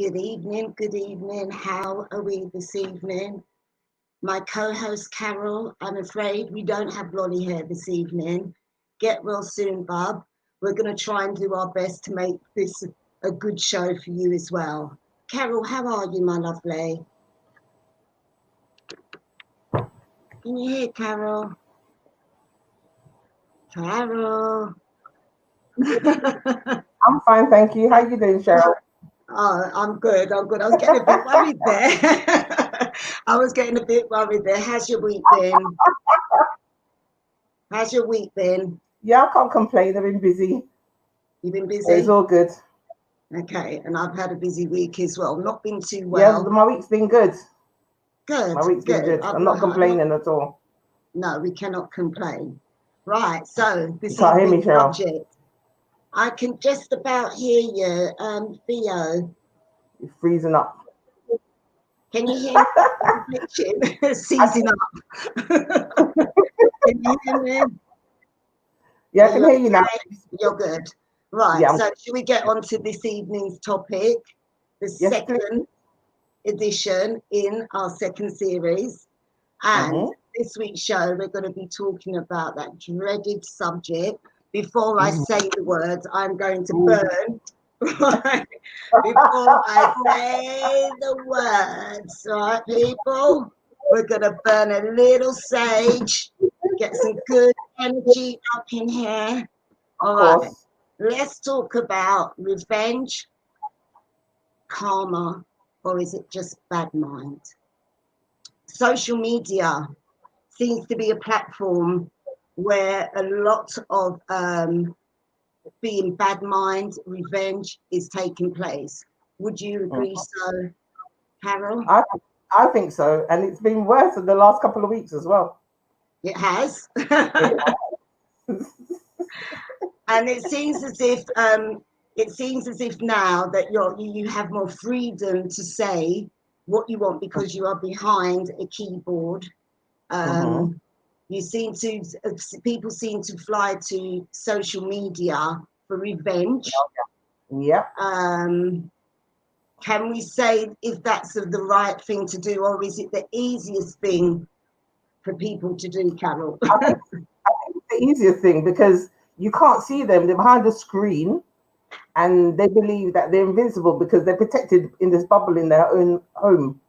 Good evening. How are we this evening? My co-host Carol, I'm afraid we don't have blonde hair this evening. Get well soon, bub. We're going to try and do our best to make this a good show for you as well. Carol, how are you, my lovely? Can you hear Carol? Carol. I'm fine, thank you. How you doing, Cheryl? Oh, I'm good. I was getting a bit worried there. I was getting a bit worried there. How's your week been? How's your week been? Yeah, I can't complain. I've been busy. You've been It's busy? all good. Okay, and I've had a busy week as well. Not been too Yeah, well. my week's been good. Good, My week's been good. good. I'm not complaining at all. No, we cannot complain. Right, so You this can't hear me, evening's Cheryl. subject. I can just about hear you, Theo. You're freezing up. Can you hear me? Glitching, seizing up. Can you hear me? Yeah, Are I can you hear you now. okay? You're good. Right, Yeah. so should we get on to this evening's topic? The Yes, second edition in our second series. And this week's show, we're going to be talking about that dreaded subject. Before I say the words, I'm going to burn. Right? Before I say the words, right, people? We're going to burn a little sage, get some good energy up in here. All right, let's talk about revenge, karma, or is it just bad mind? Social media seems to be a platform where a lot of being bad mind, revenge is taking place. Would you agree so, Carol? I think so. And it's been worse in the last couple of weeks as well. It has. And it seems as if now that you have more freedom to say what you want because you are behind a keyboard. You seem to people seem to fly to social media for revenge. Yeah. Can we say if that's the right thing to do, or is it the easiest thing for people to do, Carol? I think it's the easiest thing because you can't see them. They're behind the screen and they believe that they're invincible because they're protected in this bubble in their own home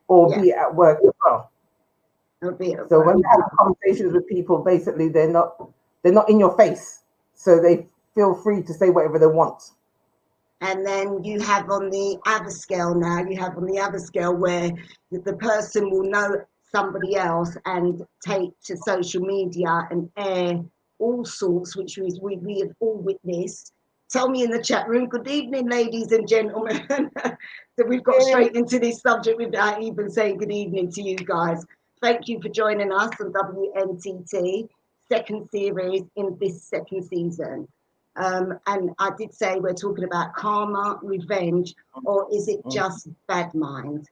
or be at work as well. So when they have conversations with people, basically they're not in your face, so they feel free to say whatever they want. And then you have on the other scale where the person will know somebody else and take to social media and air all sorts, which we have all witnessed. Tell me in the chat room. Good evening, ladies and gentlemen. So we've got straight into this subject without even saying good evening to you guys. Thank you for joining us on WNTT, second series in this second season. And I did say we're talking about karma, revenge, or is it just bad mind?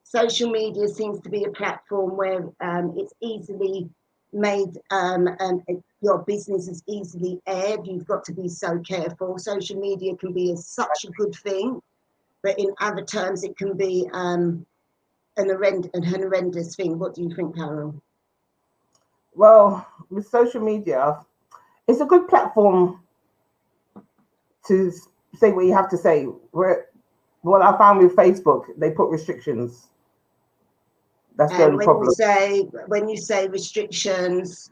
Social media seems to be a platform where it's easily made and your business is easily aired. You've got to be so careful. Social media can be such a good thing, but in other terms, it can be an horrendous thing. What do you think, Carol? Well, with social media, it's a good platform to say what you have to say. What I found with Facebook, they put restrictions. That's the only problem. When you say restrictions,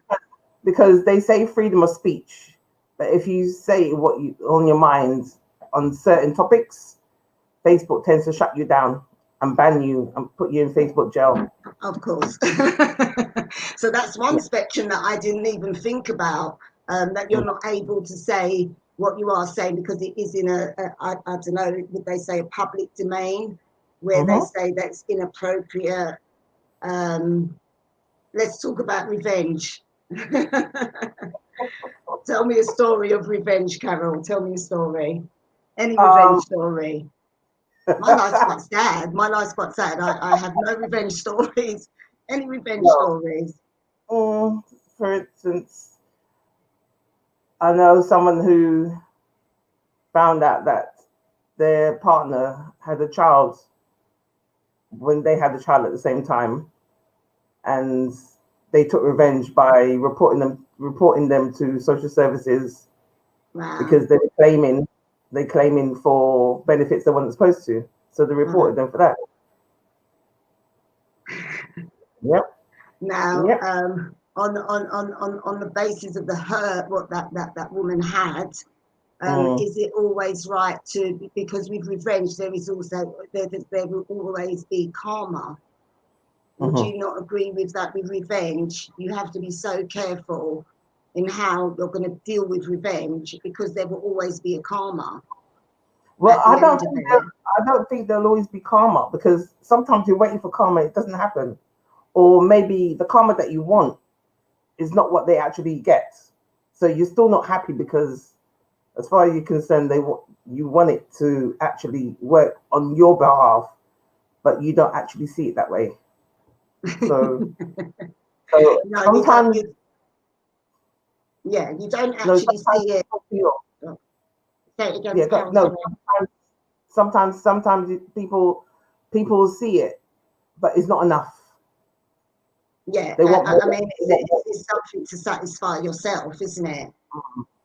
because they say freedom of speech, but if you say what you on your mind on certain topics, Facebook tends to shut you down and ban you and put you in Facebook jail. Of course. So that's one spectrum that I didn't even think about, that you're not able to say what you are saying because it is in I don't know, would they say a public domain where they say that's inappropriate. Let's talk about revenge. Tell me a story of revenge, Carol. Tell me a story. Any revenge story. My life's quite sad. I have no revenge stories. Any revenge stories? For instance, I know someone who found out that their partner had a child when they had a child at the same time, and they took revenge by reporting them to social services. Wow. Because they were claiming for benefits they weren't supposed to, so they reported them for that. Yep. Now, Yep. On the basis of the hurt what that woman had, is it always right to, because with revenge there is also there will always be karma? Would you not agree with that? With revenge, you have to be so careful in how you're going to deal with revenge, because there will always be a karma. Well, I don't think there'll always be karma, because sometimes you're waiting for karma, it doesn't happen, or maybe the karma that you want is not what they actually get, so you're still not happy, because as far as you're concerned, you want it to actually work on your behalf, but you don't actually see it that way. So, no, sometimes, you don't actually see it. Say it again. Yeah, no. Sometimes people see it, but it's not enough. Yeah, I mean, it's something to satisfy yourself, isn't it?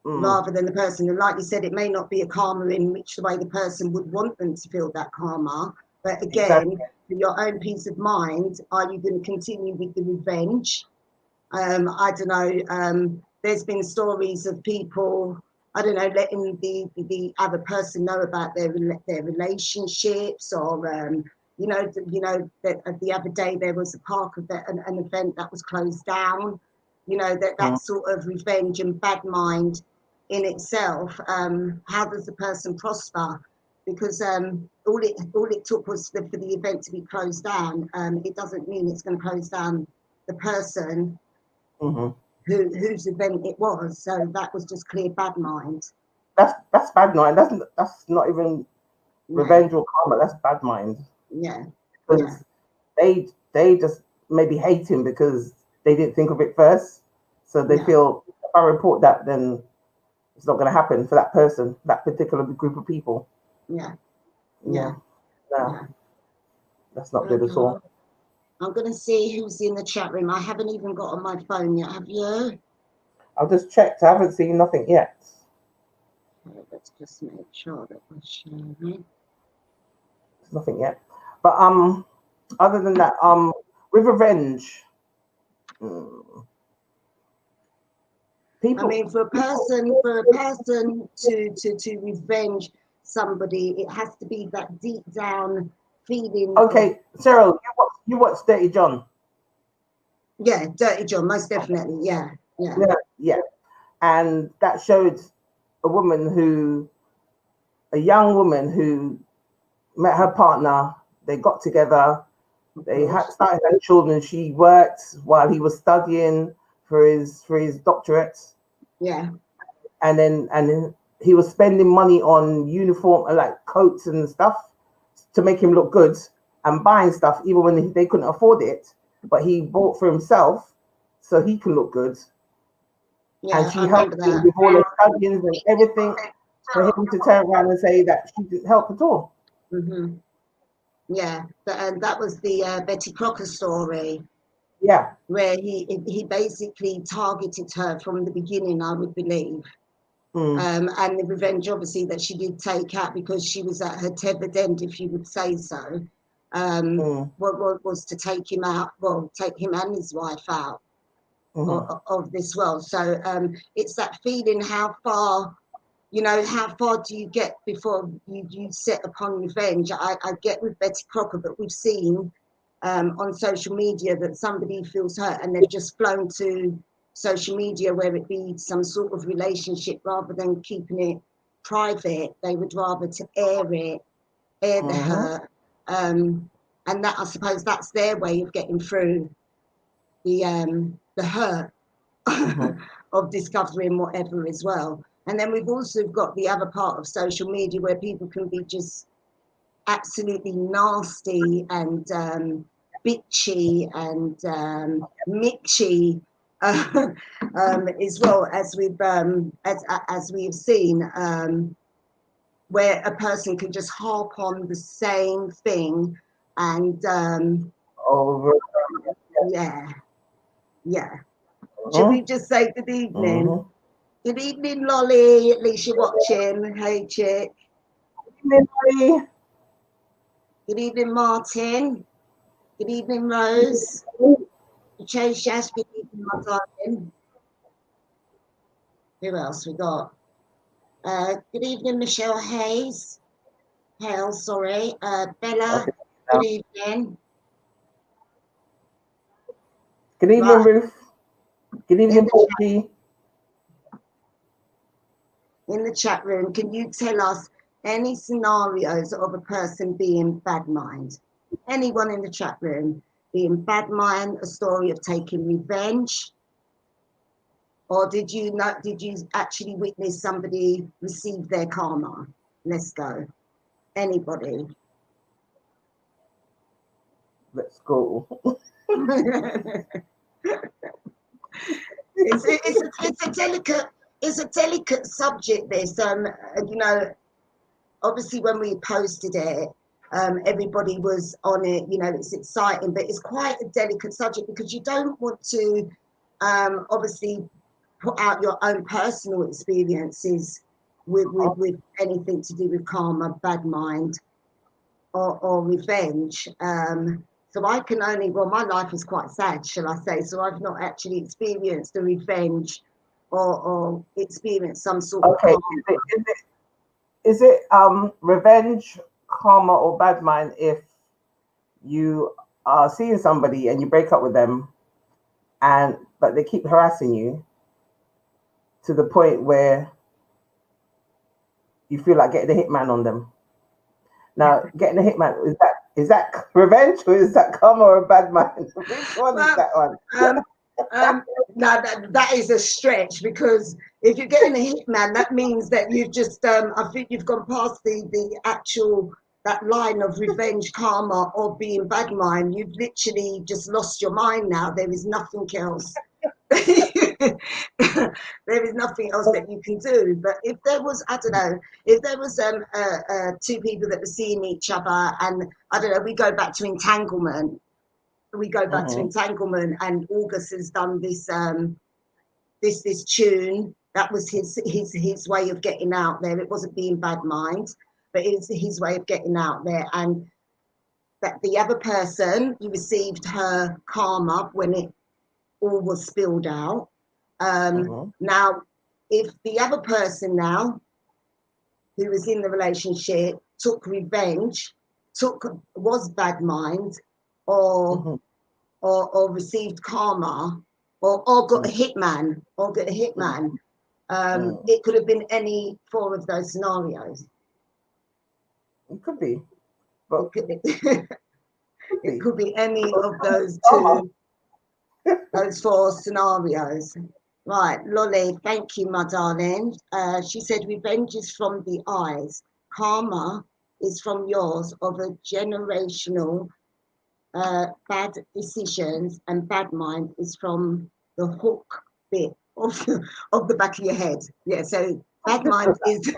Rather than the person. And like you said, it may not be a karma in which the way the person would want them to feel that karma. But again, for your own peace of mind, are you going to continue with the revenge? I don't know. There's been stories of people, I don't know, letting the other person know about their relationships, or that the other day there was a park of an event that was closed down. That sort of revenge and bad mind in itself. How does the person prosper? Because all it took was for the event to be closed down. It doesn't mean it's going to close down the person whose event it was. So that was just clear bad mind. That's bad mind. That's not even revenge or karma. That's bad mind. Yeah. Because they just maybe hate him because they didn't think of it first. So they feel, if I report that, then it's not going to happen for that person, that particular group of people. No, that's not good at all. I'm going to see who's in the chat room. I haven't even got on my phone yet. Have you? I've just checked. I haven't seen nothing yet. Let's just make sure that we're sharing. There's nothing yet. But other than that, with revenge, I mean, for a person to revenge somebody, it has to be that deep down feeling. Okay, Cheryl, you watch Dirty John. Yeah, Dirty John, most definitely. Yeah. And that showed a young woman who met her partner. They got together. They started having children. She worked while he was studying for his doctorate. Yeah. And then he was spending money on uniform, like coats and stuff, to make him look good, and buying stuff even when they couldn't afford it. But he bought for himself so he can look good. Yeah, and she helped him with all the studies and everything, for him to turn around and say that she didn't help at all. Yeah, and that was the Betty Crocker story. Yeah, where he basically targeted her from the beginning, I would believe. And the revenge, obviously, that she did take out, because she was at her tethered end, if you would say so, was to take him out, take him and his wife out of this world. So it's that feeling, how far do you get before you set upon revenge? I get with Betty Crocker, but we've seen on social media that somebody feels hurt and they've just flown to social media, where it be some sort of relationship, rather than keeping it private. They would rather to air the hurt, and that, I suppose, that's their way of getting through the hurt of discovering whatever as well. And then we've also got the other part of social media, where people can be just absolutely nasty and bitchy and mitchy, as well, as we've as we have seen. where a person can just harp on the same thing and Over. yeah. Should we just say good evening? Mm-hmm. Good evening, Lolly. At least you're watching. Hey, chick. Good Good evening, Martin. Good evening, Rose. Chase, good evening, my darling. Who else we got? Good evening, Michelle Hayes. Hale, sorry. Bella, Okay. good evening. Good evening, Right. Ruth. Good evening, Porky. In the chat room, can you tell us any scenarios of a person being bad mind? Anyone in the chat room being bad mind, a story of taking revenge, or did you actually witness somebody receive their karma? Let's go. Anybody? Let's go. It's a delicate subject. This you know, obviously when we posted it, everybody was on it. You know, it's exciting, but it's quite a delicate subject because you don't want to obviously put out your own personal experiences with anything to do with karma, bad mind, or revenge. So I can only, well, my life is quite sad, shall I say? So I've not actually experienced a revenge or experienced some sort of Okay. karma. Is it revenge, karma, or bad mind if you are seeing somebody and you break up with them but they keep harassing you to the point where you feel like getting a hitman on them? Now, getting a hitman, is that revenge or is that karma or a bad mind? Which one is that one? Now that is a stretch, because if you're getting a hitman, that means that you've just I think you've gone past the actual that line of revenge, karma, or being bad mind. You've literally just lost your mind now. There is nothing else. There is nothing else that you can do. But if there was, I don't know, if there was two people that were seeing each other, and I don't know, we go back to entanglement. And August has done this this tune. That was his way of getting out there. It wasn't being bad mind, but it's his way of getting out there. And that the other person, you received her karma when it all was spilled out. Now, if the other person now who was in the relationship took revenge, was bad mind, or received karma, or got a hitman, it could have been any four of those scenarios. It could be. But it could be any of those those four scenarios. Right, Lolly, thank you, my darling. She said, revenge is from the eyes. Karma is from yours of a generational bad decisions, and bad mind is from the hook bit of the back of your head. Yeah, so bad mind is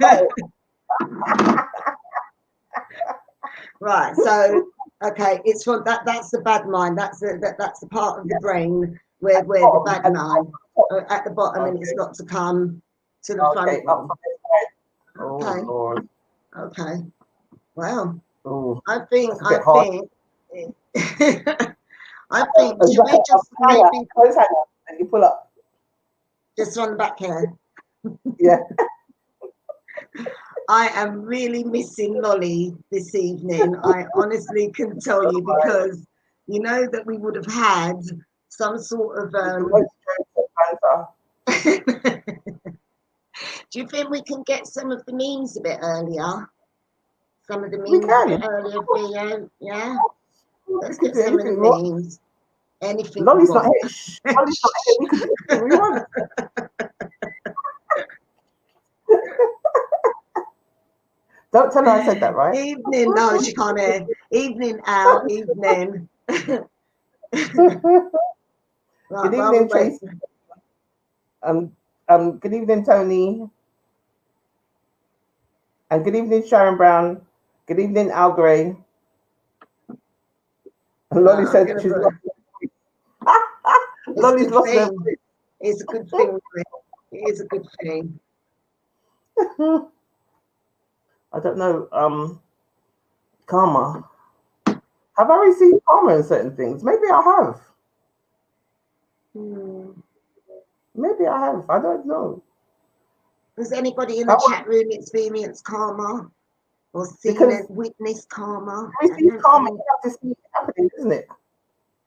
right. So okay, it's from that's the bad mind. That's the part of the brain where the bad mind at the bottom, and it's got to come to the front. Okay. Lord. Okay. Well, Ooh, I think should we just maybe you pull up just on the back here? Yeah. I am really missing Lolly this evening. I honestly can tell you, because you know that we would have had some sort of do you think we can get some of the memes a bit earlier? Some of the memes a bit earlier, Theo? Yeah? Let's get some of the memes. Anything Lolly's not here. Lolly's not here. We could do anything we want. Don't tell her I said that, right? Evening. No, she can't hear. Evening, Al. Evening. Good evening, Tracy. Good evening, Tony. And good evening, Sharon Brown. Good evening, Al Gray. And Lolly said she's lost. Lolly's lost her. It's a good thing. It is a good thing. I don't know. Karma. Have I received karma in certain things? Maybe I have. Maybe I have. I don't know. Does anybody in the chat room experience karma or seen and witnessed karma? To receive karma, you have to see it happening, isn't it?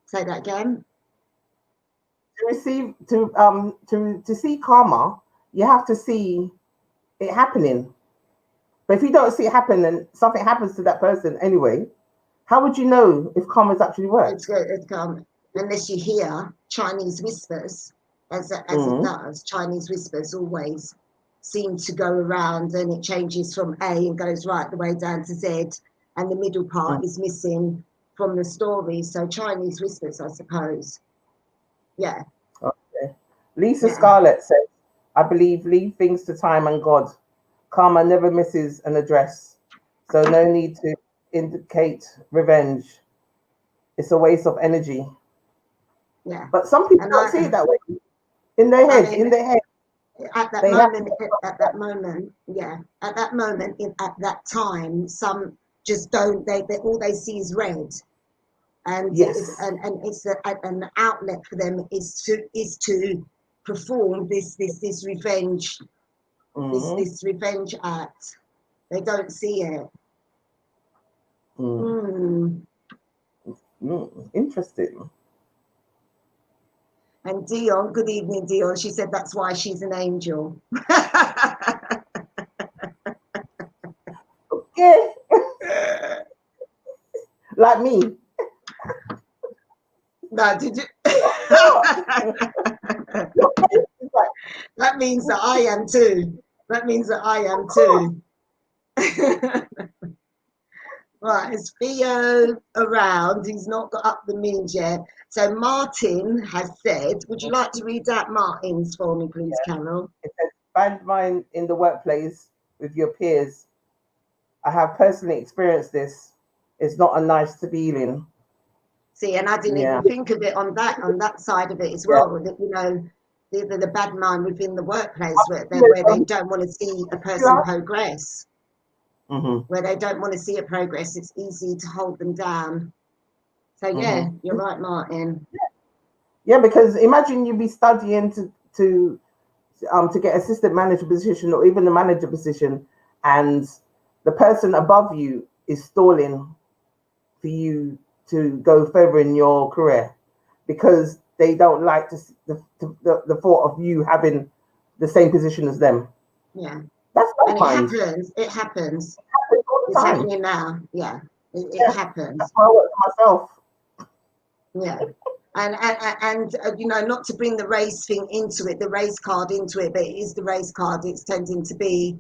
Say that again. To see karma, you have to see it happening. But if you don't see it happen and something happens to that person anyway, how would you know if karma's actually worked? It's karma. Unless you hear Chinese whispers, as it does. Chinese whispers always seem to go around, and it changes from A and goes right the way down to Z, and the middle part is missing from the story. So Chinese whispers, I suppose. Yeah. Okay. Lisa Scarlett says, I believe leave things to time and God. Karma never misses an address. So no need to indicate revenge. It's a waste of energy. Yeah. But some people don't see it that way. In their head, At that moment, at that time, some just don't. They all they see is red, and it's an outlet for them is to perform this revenge, this revenge act. They don't see it. Interesting. And Dion, good evening, Dion. She said that's why she's an angel. Okay. Like me. No, did you? That means that I am too. That means that I am too. Right, is Theo around? He's not got up the means yet. So Martin has said, would you like to read out Martin's for me, please, Carol? It says, bad mind in the workplace with your peers. I have personally experienced this. It's not a nice feeling. See, and I didn't even think of it on that side of it as well. That, you know, the bad mind within the workplace where they don't want to see a person progress. Where they don't want to see a progress, it's easy to hold them down. So yeah, you're right, Martin. Yeah, because imagine you'd be studying to get assistant manager position or even the manager position, and the person above you is stalling for you to go further in your career because they don't like the thought of you having the same position as them. Yeah. That's and it happens. It's happening now. Yeah. It happens. That's why I work for myself. Yeah. And you know, not to bring the race thing into it, the race card into it, but it is the race card. It's tending to be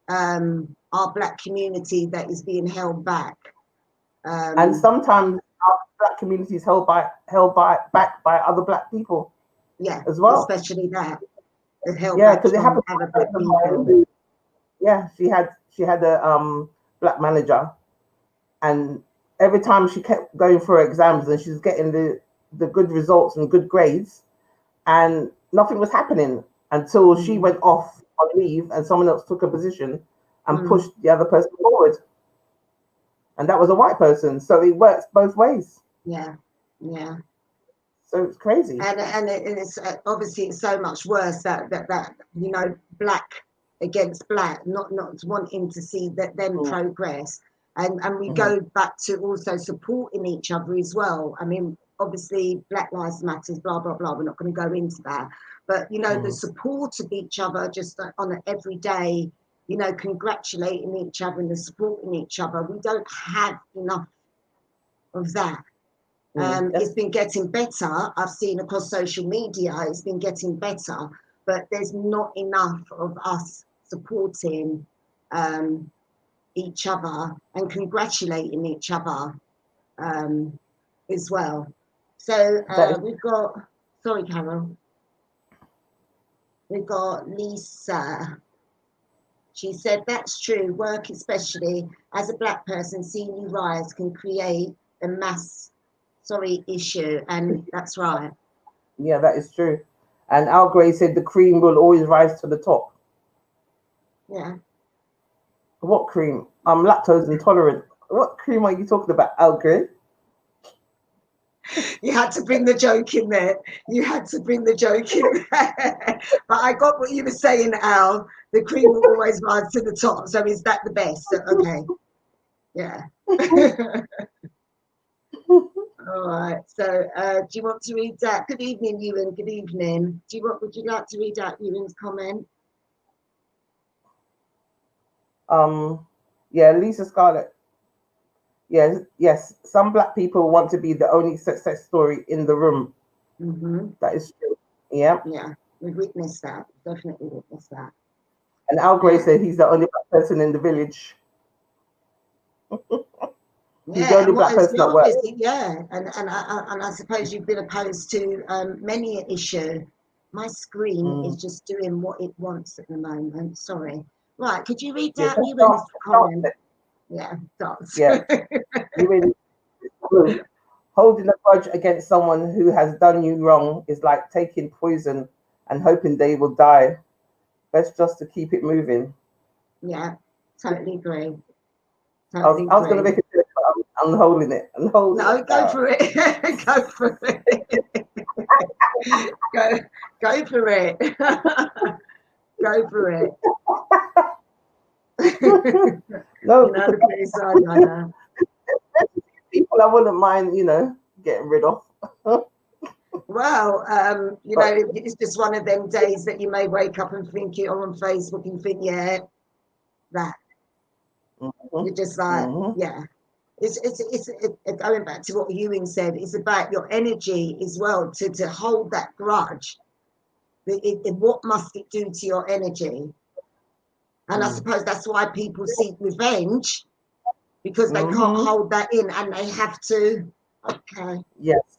our black community that is being held back. And sometimes our black community is held back by other black people. Yeah, as well. Especially that. Because it happened to other people. Yeah, she had a black manager, and every time she kept going for exams and she was getting the good results and good grades, and nothing was happening until she went off on leave and someone else took a position and pushed the other person forward. And that was a white person. So it works both ways. Yeah. So it's crazy. And it's obviously it's so much worse that you know, black against black, not wanting to see them progress. And we go back to also supporting each other as well. I mean, obviously Black Lives Matters, blah, blah, blah. We're not going to go into that. But, you know, the support of each other just on an everyday, you know, congratulating each other and the supporting each other. We don't have enough of that. It's been getting better. I've seen across social media, it's been getting better, but there's not enough of us supporting each other and congratulating each other as well. So we've got, sorry, Carol. We've got Lisa. She said, that's true. Work, especially as a black person, seeing you rise can create a issue. And that's right. Yeah, that is true. And Al Gray said the cream will always rise to the top. Yeah. What cream? I'm lactose intolerant. What cream are you talking about, Al Gray? You had to bring the joke in there. You had to bring the joke in there. But I got what you were saying, Al. The cream will always rise to the top. So is that the best? Okay. Yeah. All right. So do you want to read that? Good evening, Ewan. Good evening. Would you like to read out Ewan's comment? Yeah, Lisa Scarlett. Yes. Some black people want to be the only success story in the room. Mm-hmm. That is true. Yeah. Yeah, we witnessed that. Definitely witnessed that. And Al Gray said he's the only black person in the village. He's the only black person at work. Yeah, and I suppose you've been opposed to many an issue. My screen is just doing what it wants at the moment. Sorry. Right, could you read out Ewan's comment? Yeah, does. Yeah. Holding a grudge against someone who has done you wrong is like taking poison and hoping they will die. Best just to keep it moving. Yeah, totally agree. I was going to make it, but I'm holding it. No, go for it. Go for it. Go for it. Go for it. No, people I wouldn't mind, getting rid of. Well, it's just one of them days that you may wake up and think it on Facebook and think, yeah, that. Mm-hmm. You're just like, yeah. It's going back to what Ewing said. It's about your energy as well to hold that grudge. What must it do to your energy? And I suppose that's why people seek revenge, because they can't hold that in and they have to. Okay. Yes.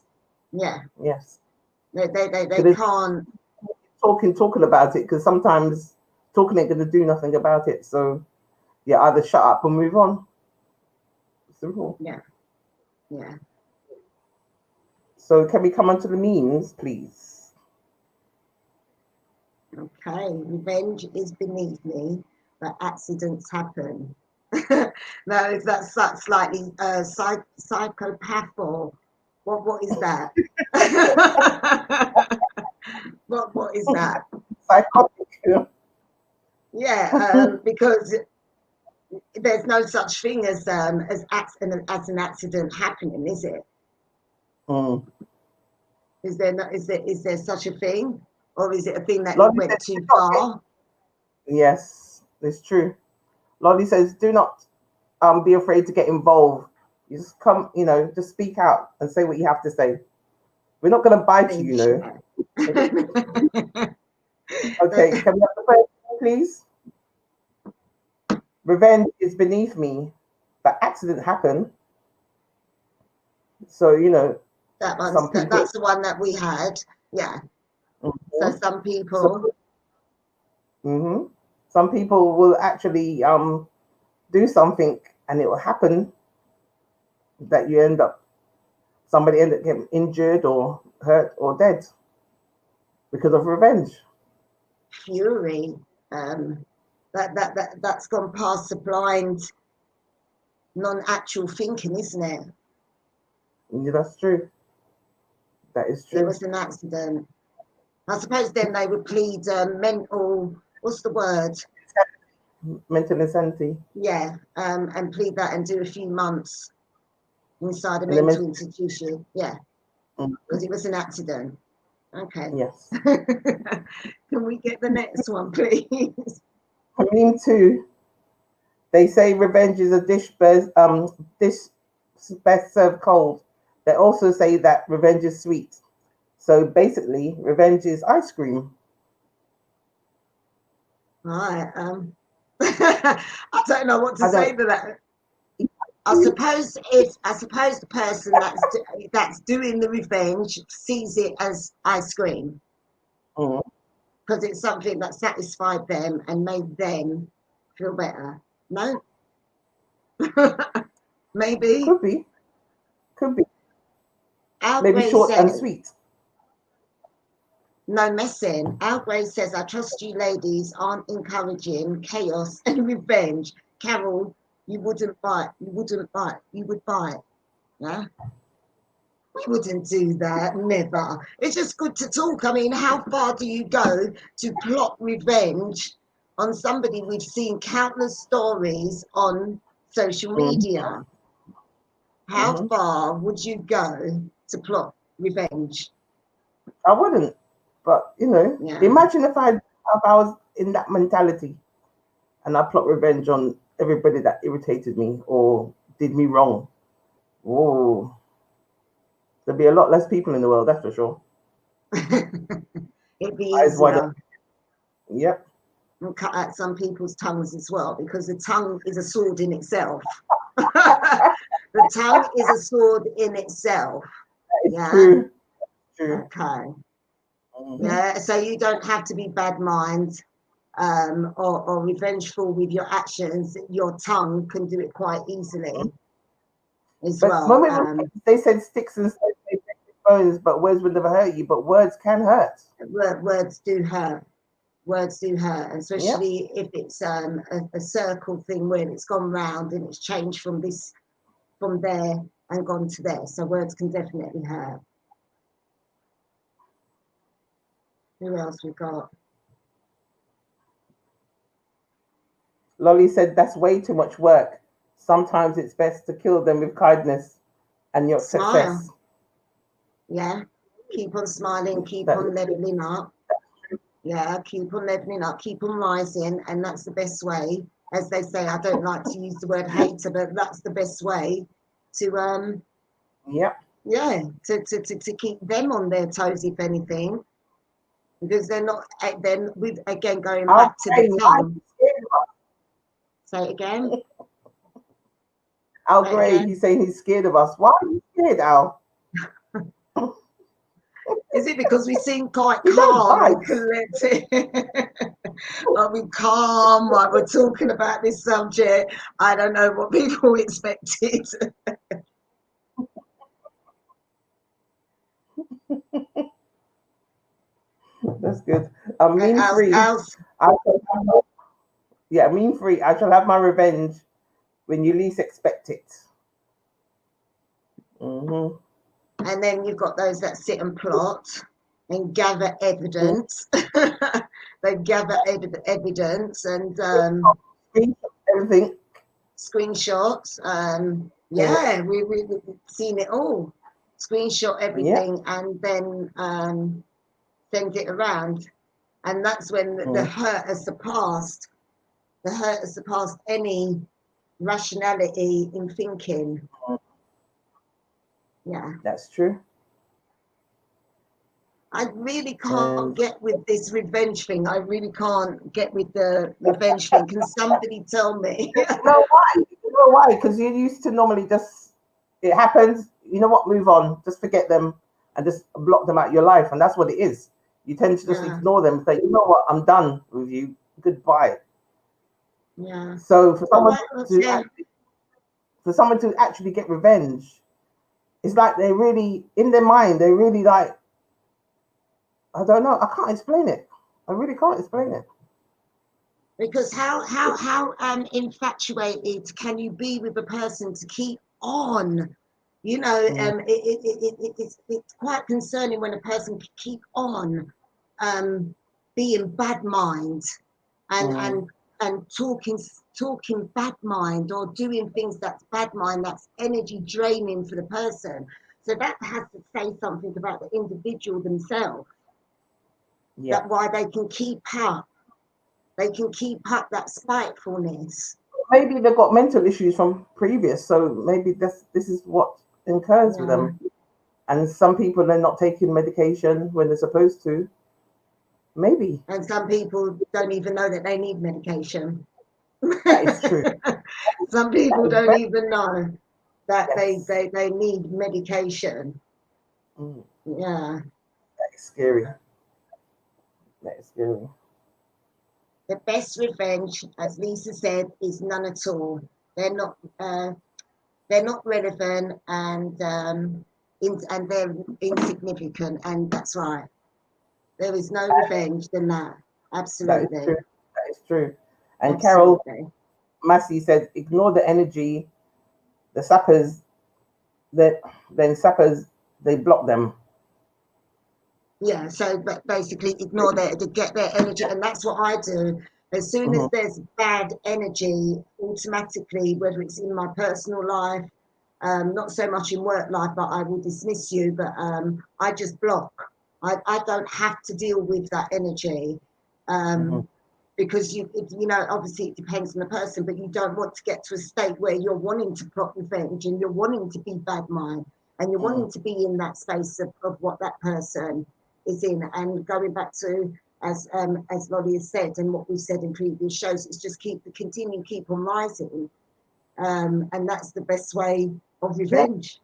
Yeah. Yes. They can't. Talking about it, because sometimes talking ain't going to do nothing about it. So, yeah, either shut up or move on. Simple. Yeah. Yeah. So, can we come on to the memes, please? Okay. Revenge is beneath me, but accidents happen. No, is that slightly psychopath or what is that? what is that? Psychotic. Yeah, because there's no such thing as an accident happening, is it? Is there such a thing, or is it a thing that you went too far? Yes, it's true. Lolly says, "Do not be afraid to get involved. You just come, just speak out and say what you have to say. We're not going to bite you, Okay, can we have the question, please? Revenge is beneath me, but accident happened. So, that's the one that we had. Yeah. So some people. Some people will actually do something and it will happen that somebody end up getting injured or hurt or dead because of revenge. Fury. That's gone past the blind, non-actual thinking, isn't it? Yeah, that's true. That is true. There was an accident. I suppose then they would plead mental. What's the word? Mental insanity. Yeah, and plead that and do a few months inside a mental institution. Yeah, because it was an accident. Okay. Yes. Can we get the next one, please? Meme 2. They say revenge is a dish best served cold. They also say that revenge is sweet. So basically, revenge is ice cream. Right. I don't know what to say to that. I suppose the person that's doing the revenge sees it as ice cream, because it's something that satisfied them and made them feel better. No? Maybe. Could be. Could be. Al Maybe Gray short and says, sweet. no messing. Al Gray says, I trust you ladies aren't encouraging chaos and revenge. Carol, you wouldn't bite. You wouldn't bite. You would bite. Yeah? We wouldn't do that, never. It's just good to talk. I mean, how far do you go to plot revenge on somebody? We've seen countless stories on social media. How far would you go to plot revenge? I wouldn't. But, you know, imagine if I was in that mentality and I plot revenge on everybody that irritated me or did me wrong. Whoa. There'd be a lot less people in the world, that's for sure. It'd be Eyes wide easier. open. Yep. And cut out some people's tongues as well, because the tongue is a sword in itself. The tongue is a sword in itself. It's true. Okay. Yeah, so you don't have to be bad mind or revengeful with your actions. Your tongue can do it quite easily as well. When they said sticks and stones may break your bones, but words would never hurt you. But words can hurt. Words do hurt. Words do hurt, especially if it's a circle thing where it's gone round and it's changed from there and gone to there. So words can definitely hurt. Who else we got? Lolly said that's way too much work. Sometimes it's best to kill them with kindness and your success. Yeah, keep on smiling, keep on leveling up. Yeah, keep on leveling up, keep on rising, and that's the best way. As they say, I don't like to use the word hater, but that's the best way to to keep them on their toes, if anything, because they're not. Then with again going back to the tongue. Say it again. Al Gray, he's saying he's scared of us. Why are you scared, Al? Is it because we seem quite calm and collected? Are we calm while we're talking about this subject? I don't know what people expected. That's good. Mean free. Mean free. I shall have my revenge when you least expect it. And then you've got those that sit and plot and gather evidence. They gather evidence and everything. Screenshots. We've seen it all. Screenshot everything and then send it around. And that's when the hurt has surpassed. The hurt has surpassed any rationality in thinking. Yeah. That's true. I really can't get with this revenge thing. I really can't get with the revenge thing. Can somebody tell me? You know why? You know why? Because you used to normally just, it happens, you know what, move on. Just forget them and just block them out of your life. And that's what it is. You tend to just ignore them and say, you know what, I'm done with you. Goodbye. Yeah. So for someone to actually get revenge, it's like they really, in their mind, they really like, I don't know. I can't explain it. I really can't explain it. Because how infatuated can you be with a person to keep on? You know, it's quite concerning when a person can keep on being bad mind and talking bad mind or doing things that's bad mind, that's energy draining for the person. So that has to say something about the individual themselves. Yeah. That why they can keep up that spitefulness. Maybe they've got mental issues from previous, so maybe this is what occurs with them. And some people are not taking medication when they're supposed to. Maybe. And some people don't even know that they need medication. That is true. Some people don't even know that they need medication. Yeah. That is scary. That is scary. The best revenge, as Lisa said, is none at all. They're not. They're not relevant, and and they're insignificant. And that's right. There is no revenge than that. That is Absolutely. true. That is true. And Carol Absolutely. Massey said, ignore the energy. The sappers, then sappers, they block them. Yeah, so but basically ignore their to get their energy, and that's what I do. As soon as Mhm. there's bad energy, automatically, whether it's in my personal life, not so much in work life, but I will dismiss you, but I just block. I don't have to deal with that energy. Mhm. Because you know, obviously it depends on the person, but you don't want to get to a state where you're wanting to plot revenge and you're wanting to be bad mind and you're Mhm. wanting to be in that space of what that person is in. And going back to as Lottie has said and what we've said in previous shows, is just keep on rising, and that's the best way of Yeah. revenge.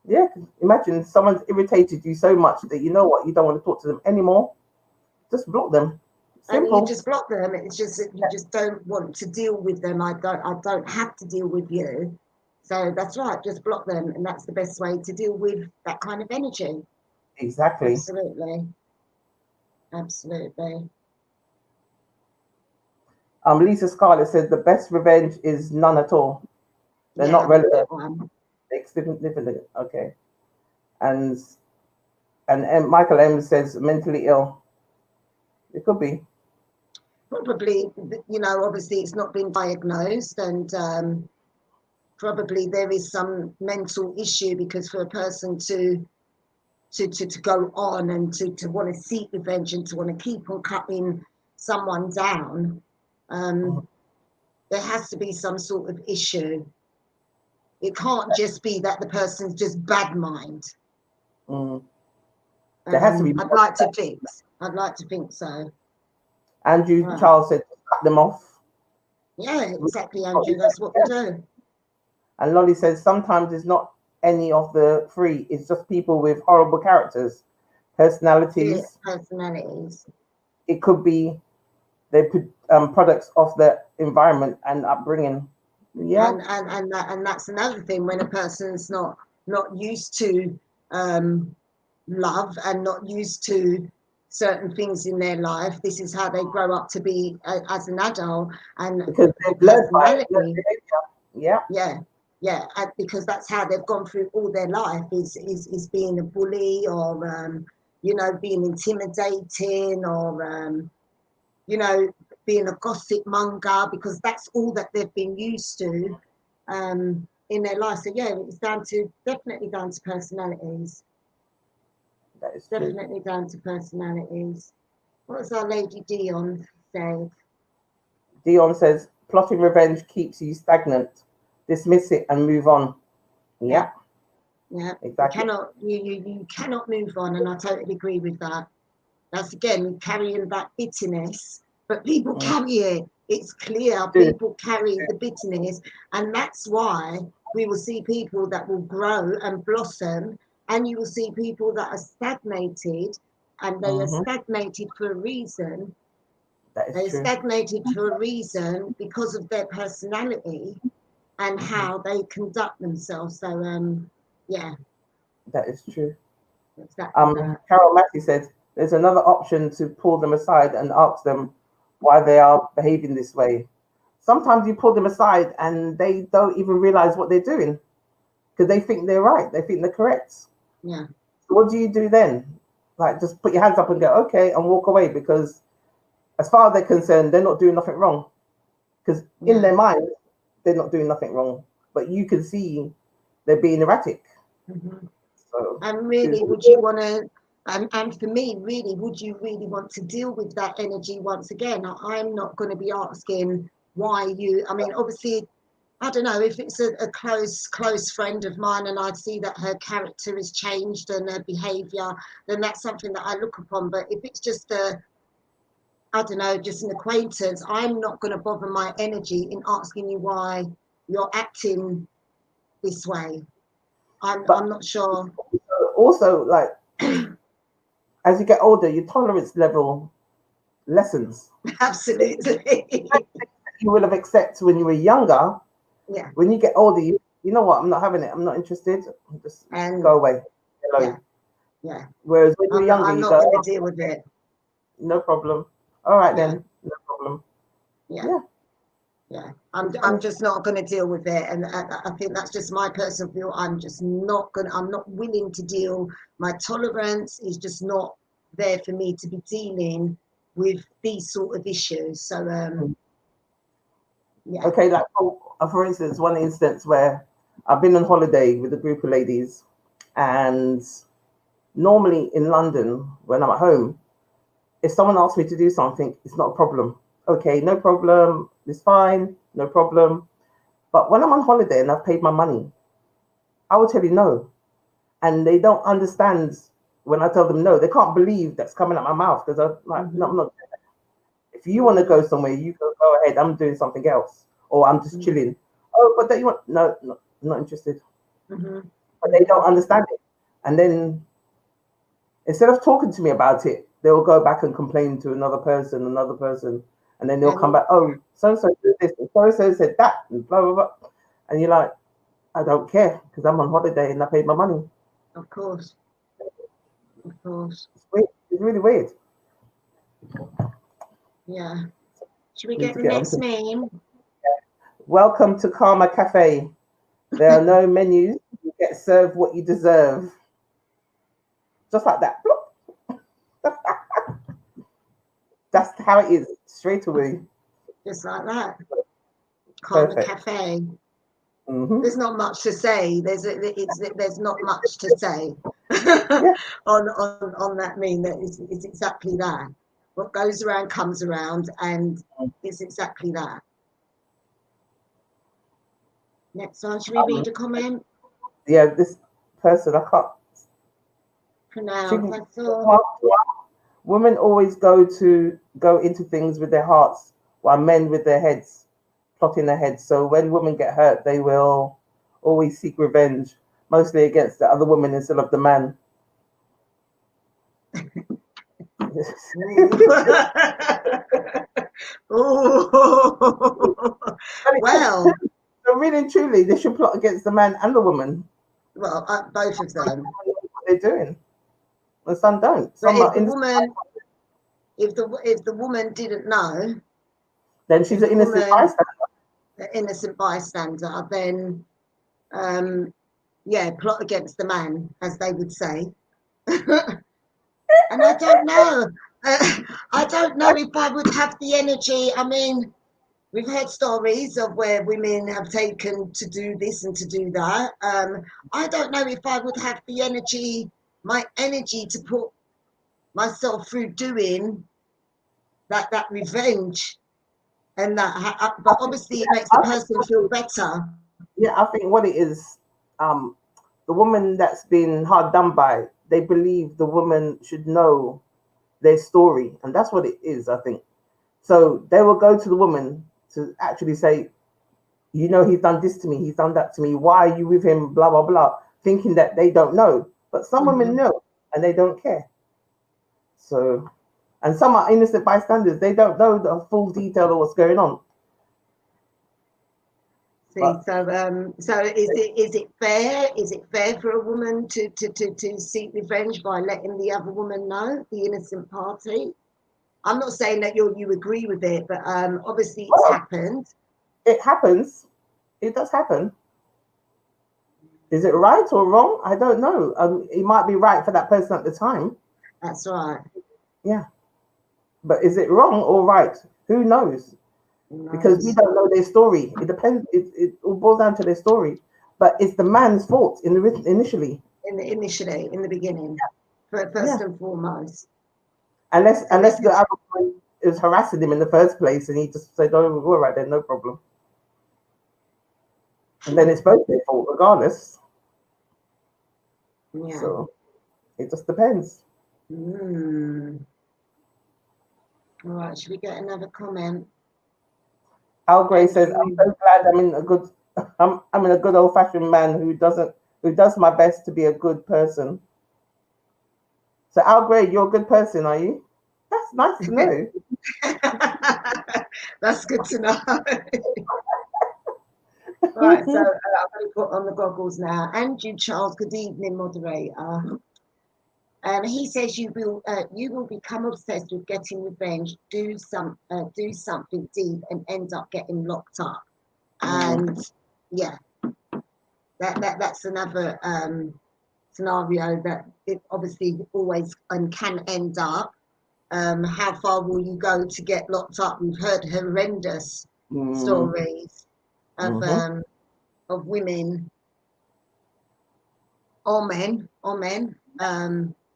Yeah. Imagine someone's irritated you so much that you know what, you don't want to talk to them anymore. Just block them. And you Simple. just block them. It's just that you just don't want to deal with them. I don't have to deal with you. So that's right, just block them, and that's the best way to deal with that kind of energy. Exactly. Absolutely. Absolutely. Lisa Scarlett says the best revenge is none at all. They're Yeah, not I like relevant. that one. Significant. Okay. And Michael M says mentally ill. It could be. Probably, you know, obviously it's not been diagnosed, and probably there is some mental issue, because for a person to go on and to want to seek revenge and to want to keep on cutting someone down, Mhm. um, there has to be some sort of issue. It can't just be that the person's just bad mind. Mm. There has to be I'd more. like to think. I'd like to think so. Andrew Right. Charles said cut them off. Yeah, exactly, Andrew. That's what we do. And Lolly says sometimes it's not any of the three, it's just people with horrible characters, Yeah, personalities. personalities. It could be they put products of the environment and upbringing. Yeah. And that's another thing, when a person's not used to um, love and not used to certain things in their life. This is how they grow up to be as an adult, and Because their they've learned by it. personality. Yeah. Yeah, yeah, because that's how they've gone through all their life, is being a bully, or you know, being intimidating, or you know, being a gossip monger, because that's all that they've been used to in their life. So yeah, it's definitely down to personalities. That is true. Definitely down to personalities. What does our lady Dion say? Dion says plotting revenge keeps you stagnant. Dismiss it and move on. Yeah, Yeah, yeah. exactly. You cannot move on, and I totally agree with that. That's again carrying that bitterness, but people Mm. carry it. It's clear Do. people carry the bitterness, and that's why we will see people that will grow and blossom, and you will see people that are stagnated, and they are Mm-hmm. stagnated for a reason. That is They're true. stagnated for a reason because of their personality and Mm-hmm. how they conduct themselves. So, yeah, That is true. exactly that. Carol Massey said there's another option to pull them aside and ask them why they are behaving this way. Sometimes you pull them aside and they don't even realize what they're doing because they think they're right, they think they're correct. So Yeah. what do you do then? Like just put your hands up and go, okay, and walk away because as far as they're concerned, they're not doing nothing wrong. Because in Yeah. their mind, they're not doing nothing wrong. But you can see they're being erratic. Hmm. So And choose. really, would you want to? And for me, really, would you really want to deal with that energy once again? I'm not going to be asking why you. I mean, obviously, I don't know if it's a close friend of mine, and I see that her character has changed and her behaviour, then that's something that I look upon. But if it's just I don't know, just an acquaintance, I'm not going to bother my energy in asking you why you're acting this way. I'm But not sure. also, like as you get older, your tolerance level lessons. Absolutely. You would have accepted when you were younger. Yeah. When you get older, you know what? I'm not having it. I'm not interested. Just go away. Hello. Yeah. Whereas when you're younger, I'm you not go, going to deal with it. No problem. All right then. No problem. Yeah. I'm just not going to deal with it, and I think that's just my personal view. I'm not willing to deal. My tolerance is just not there for me to be dealing with these sort of issues. So yeah. Okay, like for instance, one instance where I've been on holiday with a group of ladies, and normally in London when I'm at home, if someone asks me to do something, it's not a problem. Okay, no problem. It's fine. No problem. But when I'm on holiday and I've paid my money, I will tell you no. And they don't understand when I tell them no. They can't believe that's coming out my mouth because I'm like, no, I'm not. If you want to go somewhere, you go ahead. I'm doing something else, or I'm just chilling. Oh, but that you want? No, I'm not interested. But they don't understand it. And then instead of talking to me about it, they will go back and complain to another person, and then they'll come back. Oh, so did this, so said that, and blah blah blah. And you're like, I don't care because I'm on holiday and I paid my money. Of course. It's weird. It's really weird. Yeah. Should we get the next meme? Welcome to Karma Cafe. There are no menus. You get served what you deserve. Just like that. That's how it is, straight away. Just like that. Karma Cafe. There's not much to say. There's not much to say on that meme. It's exactly that. What goes around comes around, and it's exactly that. Next one, should we read a comment? Yeah, this person, I can't pronounce. Women always go into things with their hearts, while men with their heads, plotting their heads. So when women get hurt, they will always seek revenge, mostly against the other woman instead of the man. Well, so really and truly, they should plot against the man and the woman. Well, both of them. What they're doing. And some don't. Some but if the woman didn't know, then she's an innocent bystander. An innocent bystander. Then, plot against the man, as they would say. And I don't know. I don't know if I would have the energy. I mean, we've heard stories of where women have taken to do this and to do that. I don't know if I would have the energy, my energy to put myself through doing that revenge and that. But obviously, it makes the person feel better. Yeah, I think what it is, the woman that's been hard done by, they believe the woman should know their story, and that's what it is, I think. So they will go to the woman to actually say, you know, he's done this to me, he's done that to me, why are you with him, blah blah blah, thinking that they don't know. But some women know and they don't care. So, and some are innocent bystanders, they don't know the full detail of what's going on. So is it fair? Is it fair for a woman to seek revenge by letting the other woman know, the innocent party? I'm not saying that you agree with it, but obviously it's happened. It happens. It does happen. Is it right or wrong? I don't know. It might be right for that person at the time. That's right. Yeah. But is it wrong or right? Who knows? Because we don't know their story. It depends. It all boils down to their story. But it's the man's fault initially. In the beginning, first and foremost. Unless the other one is harassing him in the first place, and he just said, "Oh, all right then, no problem." And then it's both their fault, regardless. Yeah. So it just depends. All right. Should we get another comment? Al Gray says, "I'm so glad I'm in a good old-fashioned man who does my best to be a good person." So Al Gray, you're a good person, are you? That's That's nice to know. That's good to know. Right, so I'm going to put on the goggles now. Andrew Charles, good evening, moderator. He says you will become obsessed with getting revenge, do something deep, and end up getting locked up. And yeah, that's another scenario that it obviously always can end up. How far will you go to get locked up? We've heard horrendous stories of women or men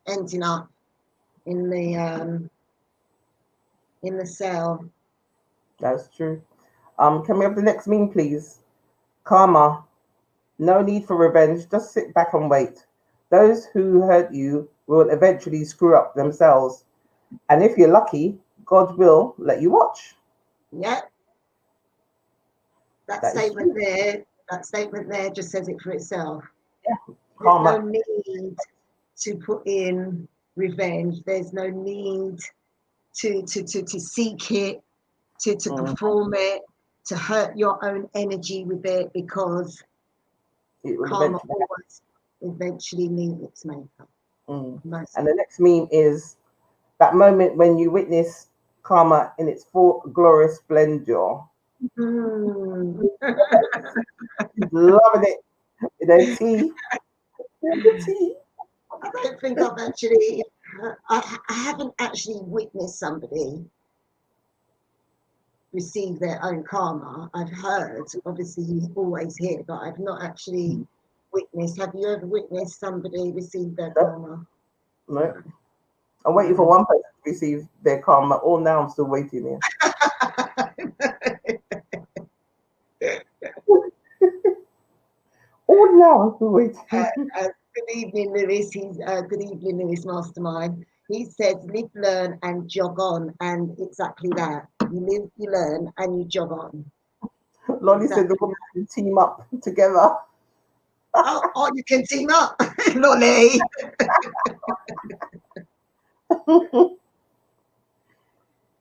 ending up in the cell. That's true. Can we have the next meme, please? Karma. No need for revenge. Just sit back and wait. Those who hurt you will eventually screw up themselves. And if you're lucky, God will let you watch. Yeah. That statement there just says it for itself. Yeah. Karma. There's no need to put in revenge. There's no need to seek it, to perform it, to hurt your own energy with it, because it will karma always eventually meet its maker. And the next meme is that moment when you witness karma in its full glorious splendor. Loving it. The tea. I don't think I haven't actually witnessed somebody receive their own karma. I've heard, obviously you always hear, but I've not actually witnessed. Have you ever witnessed somebody receive their karma? No. I'm waiting for one person to receive their karma. All now I'm still waiting here. All now I'm still waiting. Good evening, Lewis. Good evening, Lewis Mastermind. He says, live, learn, and jog on. And exactly that. You live, you learn, and you jog on. Lolly said the women can team up together. Oh, you can team up, Lolly.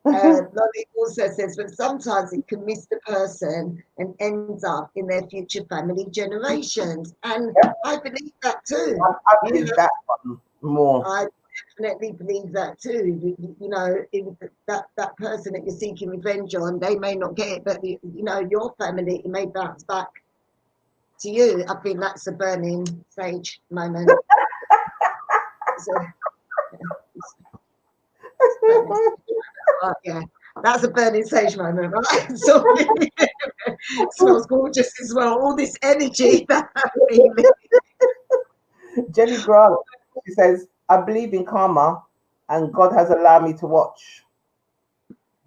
Lolly also says, but sometimes it can miss the person and ends up in their future family generations. And I believe that too. I believe that one more. I definitely believe that too. You know, that person that you're seeking revenge on, they may not get it, but you know, your family, it may bounce back to you. I think that's a burning sage moment. Yeah, that's a burning sage moment, right? So it smells gorgeous as well. All this energy that I'm feeling. Jenny Grant, she says, I believe in karma and God has allowed me to watch.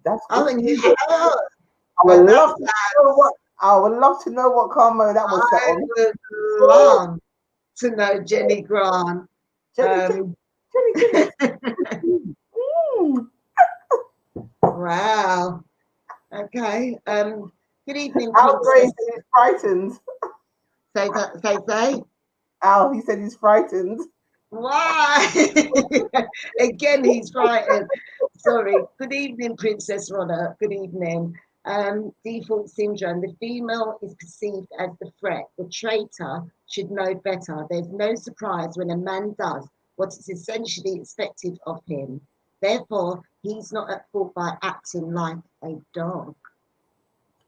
That's good. And you have. I would love to know what karma that was set on. I would love to know Jenny Grant. Jenny. Wow. Okay. Good evening, Al Gray said he's frightened. Say. Al, he said he's frightened. Why? Again, he's frightened. Sorry. Good evening, Princess Ronna. Good evening. Default syndrome. The female is perceived as the threat. The traitor should know better. There's no surprise when a man does what is essentially expected of him. Therefore, he's not at fault by acting like a dog.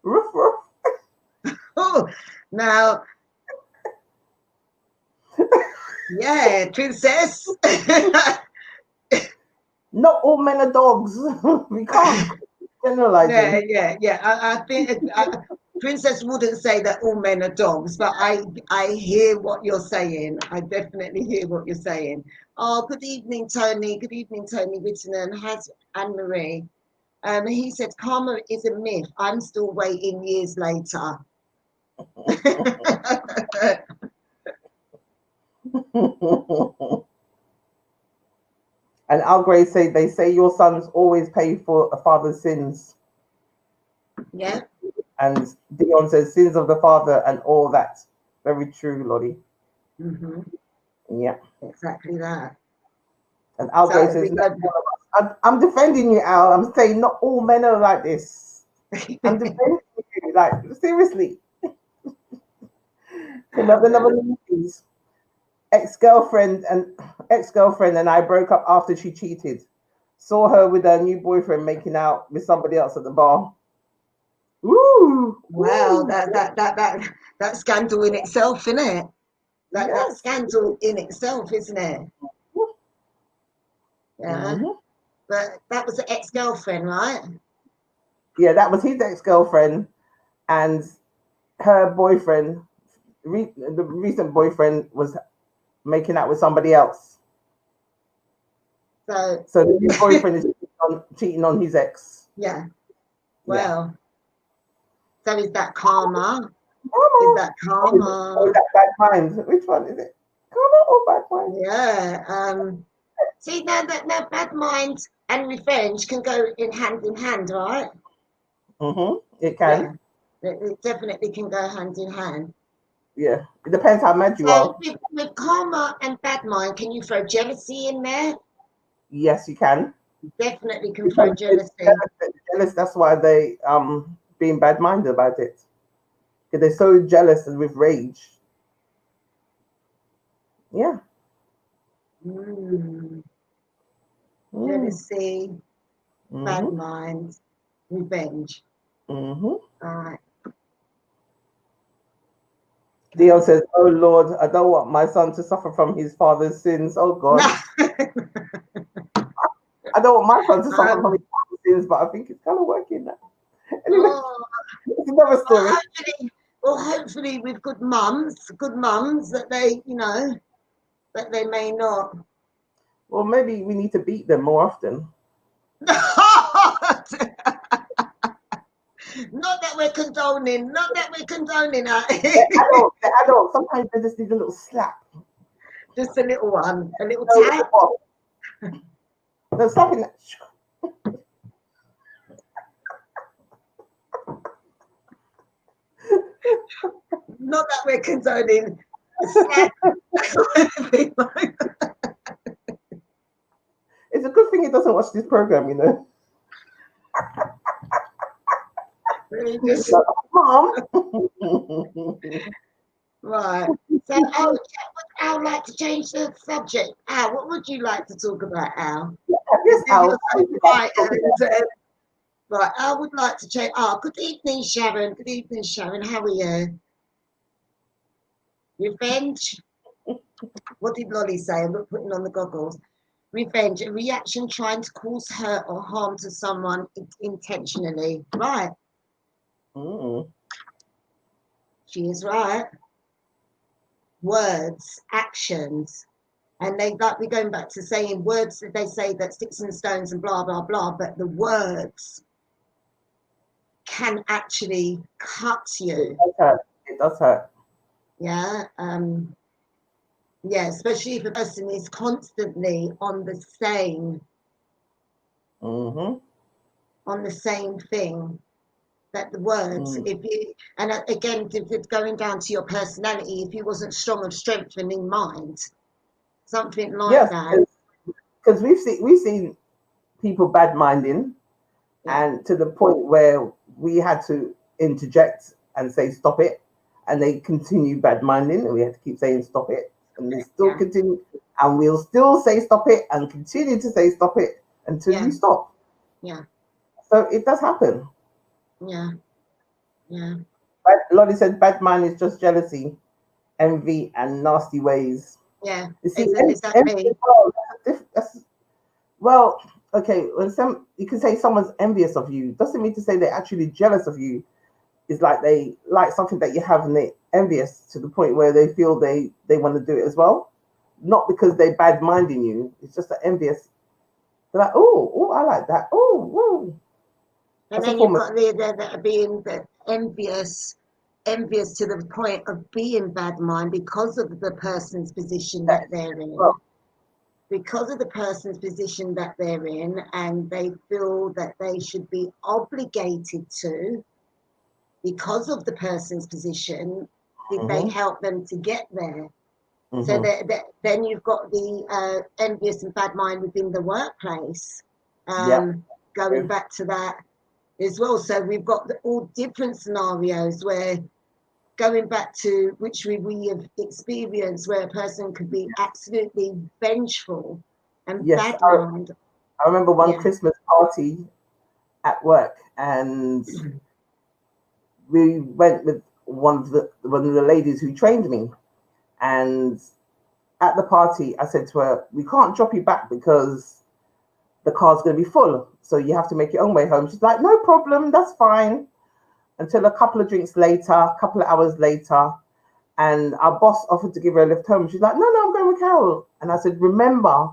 Ruff, ruff. Oh, now, yeah, Princess. Not all men are dogs. We can't generalize. Yeah. I think Princess wouldn't say that all men are dogs, but I hear what you're saying. I definitely hear what you're saying. Oh, good evening, Tony. Good evening, Tony Whittingham. Has Anne-Marie. He said, karma is a myth. I'm still waiting years later. And Al Gray say they say your sons always pay for a father's sins. Yeah. And Dion says sins of the father and all that. Very true, Lottie. Mm-hmm. Yeah. Exactly that. And Al Gray says I'm defending you, Al. I'm saying not all men are like this. I'm defending you. Like, seriously. Another news. Ex-girlfriend and I broke up after she cheated. Saw her with her new boyfriend making out with somebody else at the bar. Ooh. Wow, Ooh. that scandal in itself, isn't it? That Yes. scandal in itself, isn't it? Yeah. Mhm. But that was an ex-girlfriend, right? Yeah, that was his ex-girlfriend, and her boyfriend, the recent boyfriend, was making out with somebody else. So So the new boyfriend is cheating on his ex. yeah. Yeah. Well, so is that karma? Is Karma. that Or karma? is that bad mind? Which one is it? Karma or bad mind? Yeah. See, now bad mind and revenge can go in hand, right? It can. Yeah. It definitely can go hand in hand. Yeah. It depends how mad you So are. with karma and bad mind, can you throw jealousy in there? Yes, you can. Definitely can throw Because they're jealousy. jealous, that's why they being bad minded about it. Because they're so jealous and with rage. Yeah. Mm. Mm. Jealousy, bad Mm-hmm. mind, revenge. Mm-hmm. All right. Dion says, "Oh Lord, I don't want my son to suffer from his father's sins. Oh God, No. I don't want my son to suffer from his um, father's sins, but I think it's kind of working now." Anyway, oh, it's another story. hopefully with good mums that they, that they may not. Well, maybe we need to beat them more often. Not that we're condoning that. The adults, sometimes they just need a little slap. Just a little one, a little No, tap. no, slapping that. Not that we're condoning slap. It's a good thing he doesn't watch this program, you know. Just, Mom. right. So, I would like to change the subject. Al, what would you like to talk about, Al? Yes, Al. Right, right. I would like to change. Oh, good evening, Sharon. Good evening, Sharon. How are you? Revenge. What did Lolly say? I'm not putting on the goggles. Revenge, a reaction trying to cause hurt or harm to someone intentionally. Right. Mm. She is right. Words, actions. And they like we're going back to saying words that they say that sticks and stones and blah blah blah, but the words can actually cut you. It does hurt. It does hurt. Yeah. Yeah, especially if a person is constantly on the same Mm-hmm. thing. That the words, Mm. if you, and again, if it's going down to your personality, if you wasn't strong of strengthening mind, something like Yes, that. because we've seen people bad minding, Yeah, and to the point where we had to interject and say stop it, and they continue bad minding, and we had to keep saying stop it, and they still yeah, continue, and we'll still say stop it and continue to say stop it until yeah, you stop. yeah, So it does happen. yeah, yeah, But Lottie said bad mind is just jealousy, envy, and nasty ways. yeah. You see, envy Exactly. as well, well, okay, when you can say someone's envious of you, doesn't mean to say they're actually jealous of you. It's like they like something that you have and they're envious to the point where they feel they want to do it as well. Not because they're bad minding you. It's just that envious. They're like, oh, I like that. Oh. And That's a then you've form of got the being envious, to the point of being bad mind because of the person's position that that they're as in. well. Because of the person's position that they're in, and they feel that they should be obligated to, because of the person's position, did they Mm-hmm. help them to get there? So Mm-hmm. then you've got the envious and bad mind within the workplace. Yeah. Going back to that as well. So we've got all different scenarios where going back to which we have experienced where a person could be absolutely vengeful and Yes. bad-minded. I remember one Yeah. Christmas party at work, and we went with one of the ladies who trained me. And at the party, I said to her, "We can't drop you back because the car's going to be full. So you have to make your own way home." She's like, "No problem, that's fine." Until a couple of drinks later, a couple of hours later, and our boss offered to give her a lift home. She's like, "No, I'm going with Carol." And I said, "Remember,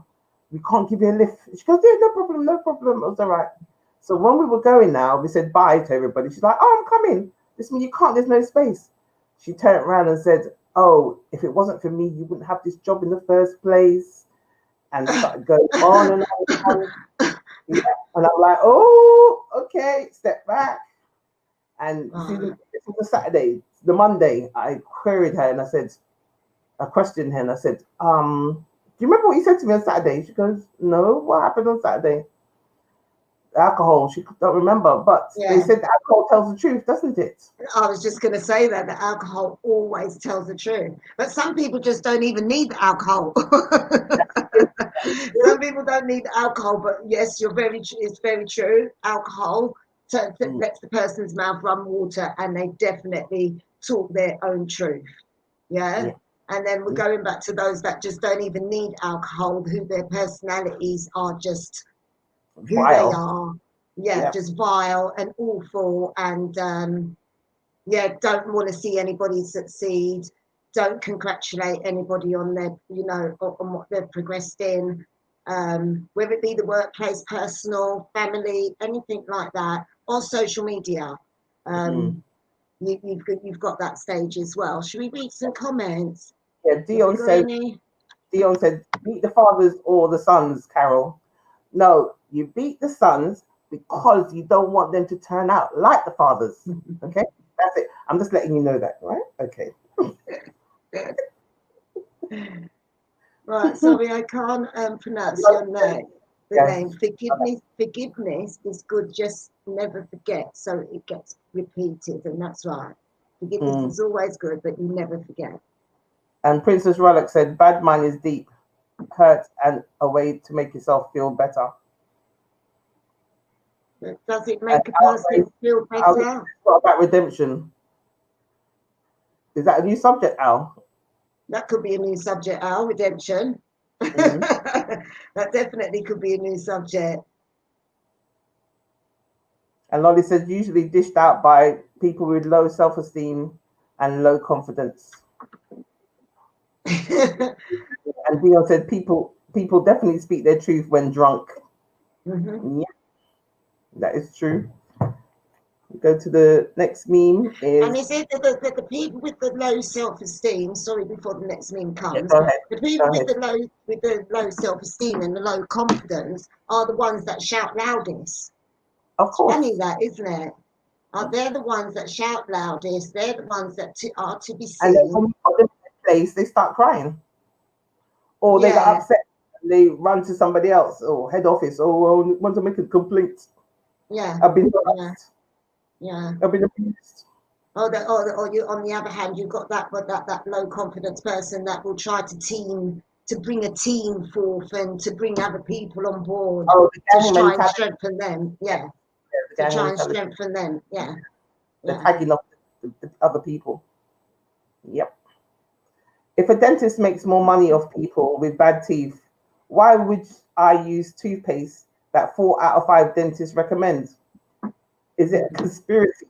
we can't give you a lift." She goes, "Yeah, no problem, no problem." It was all right. So when we were going now, we said bye to everybody. She's like, "Oh, I'm coming. This means you can't, there's no space." She turned around and said, "Oh, if it wasn't for me, you wouldn't have this job in the first place." And started going on and on and on. Yeah. And I'm like, "Oh, okay, step back." And see, this was a Saturday. The Monday, I queried her and I questioned her and I said, "Do you remember what you said to me on Saturday?" She goes, "No, what happened on Saturday?" Alcohol. She don't remember, but they said alcohol tells the truth, doesn't it? I was just going to say that the alcohol always tells the truth, but some people just don't even need the alcohol. Some people don't need the alcohol, but yes, it's very true. Alcohol lets the person's mouth run water, and they definitely talk their own truth. Yeah. And then we're going back to those that just don't even need alcohol, who their personalities are just who Vile. they are. Yeah, just vile and awful, and don't want to see anybody succeed, don't congratulate anybody on their, on what they've progressed in, whether it be the workplace, personal, family, anything like that, or social media. You've got that stage as well. Should we read some comments? Yeah, Dion said, "Beat the fathers or the sons, Carol." No, you beat the sons because you don't want them to turn out like the fathers. Okay, that's it. I'm just letting you know that, right? Okay. Right, sorry, I can't pronounce your name. The name. Forgiveness is good. Just never forget, so it gets repeated, and that's right. Forgiveness is always good, but you never forget. And Princess Relic said, "Bad mind is deep, hurt, and a way to make yourself feel better." Does it make a person feel better? What about redemption? Is that a new subject, Al? That could be a new subject, Al. Redemption. That definitely could be a new subject. And Lolly says, usually dished out by people with low self-esteem and low confidence. And Dion said, people definitely speak their truth when drunk. Yeah, that is true. Go to the next meme. And is it the people with the low self-esteem? Sorry, before the next meme comes, the people with the low self-esteem and the low confidence are the ones that shout loudest. Of course. It's funny that, isn't it? They're the ones that shout loudest. They're the ones that are to be seen. And then when you put them in place, they start crying, or they get upset. And they run to somebody else or head office or want to make a complaint. Yeah, I've been harassed. Yeah. I've been abused. Or you, on the other hand, you've got that low confidence person that will try to bring a team forth and to bring other people on board to try and strengthen them. Yeah. To try and strengthen them. Yeah. They're tagging up the other people. Yep. If a dentist makes more money off people with bad teeth, why would I use toothpaste that 4 out of 5 dentists recommend? Is it a conspiracy?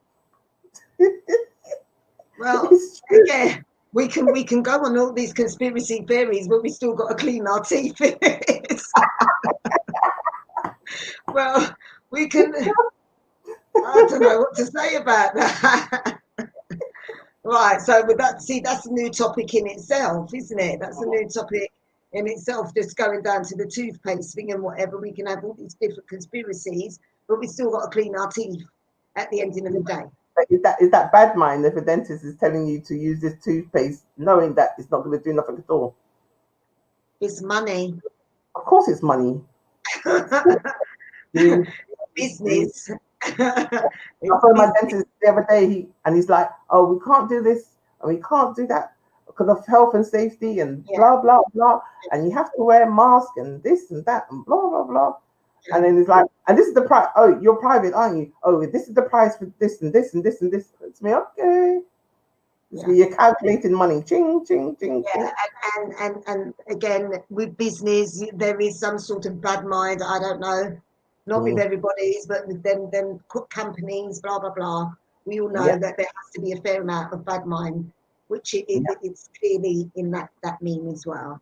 Well, again, we can go on all these conspiracy theories, but we still got to clean our teeth. Well, we can. I don't know what to say about that. Right, so with that, that's a new topic in itself, isn't it? That's a new topic in itself, just going down to the toothpaste thing and whatever. We can have all these different conspiracies, but we still got to clean our teeth at the end of the day. Is that bad mind if a dentist is telling you to use this toothpaste knowing that it's not going to do nothing at all? It's money. Of course it's money. do, Business. I saw my dentist the other day, he's like, "Oh, we can't do this and we can't do that because of health and safety and Yeah. blah blah blah, and you have to wear a mask and this and that and blah blah blah." Yeah. And then it's like, and this is the price. Oh, you're private, aren't you? Oh, this is the price for this and this and this and this. It's me, okay. It's me. You're calculating money. Ching ching ching. Yeah, and again, with business, there is some sort of bad mind. I don't know, not with everybody's, but with them companies, blah blah blah. We all know that there has to be a fair amount of bad mind, which it's clearly in that meme as well.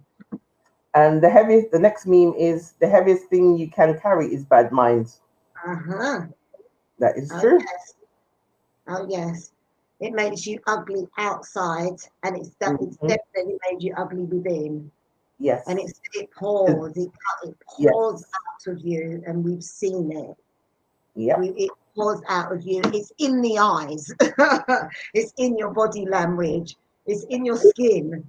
And the next meme is the heaviest thing you can carry is bad minds. That is true. Yes. Oh yes, it makes you ugly outside, and it's definitely made you ugly within. Yes. And it pours out of you, and we've seen it. Yeah. It pours out of you. It's in the eyes. It's in your body language. It's in your skin.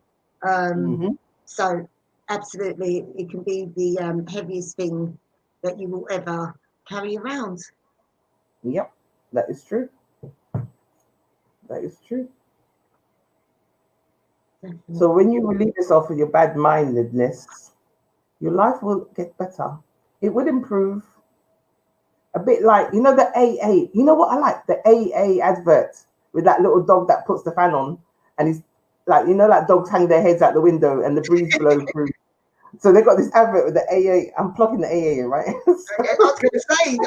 So absolutely, it can be the heaviest thing that you will ever carry around. Yep, that is true. That is true. Definitely. So when you relieve yourself of your bad-mindedness, your life will get better. It would improve. A bit like, you know, the AA. You know what I like? The AA advert with that little dog that puts the fan on, and he's like, you know, like dogs hang their heads out the window and the breeze blows through. So they got this advert with the AA. I'm plugging the AA in, right? I was going to say,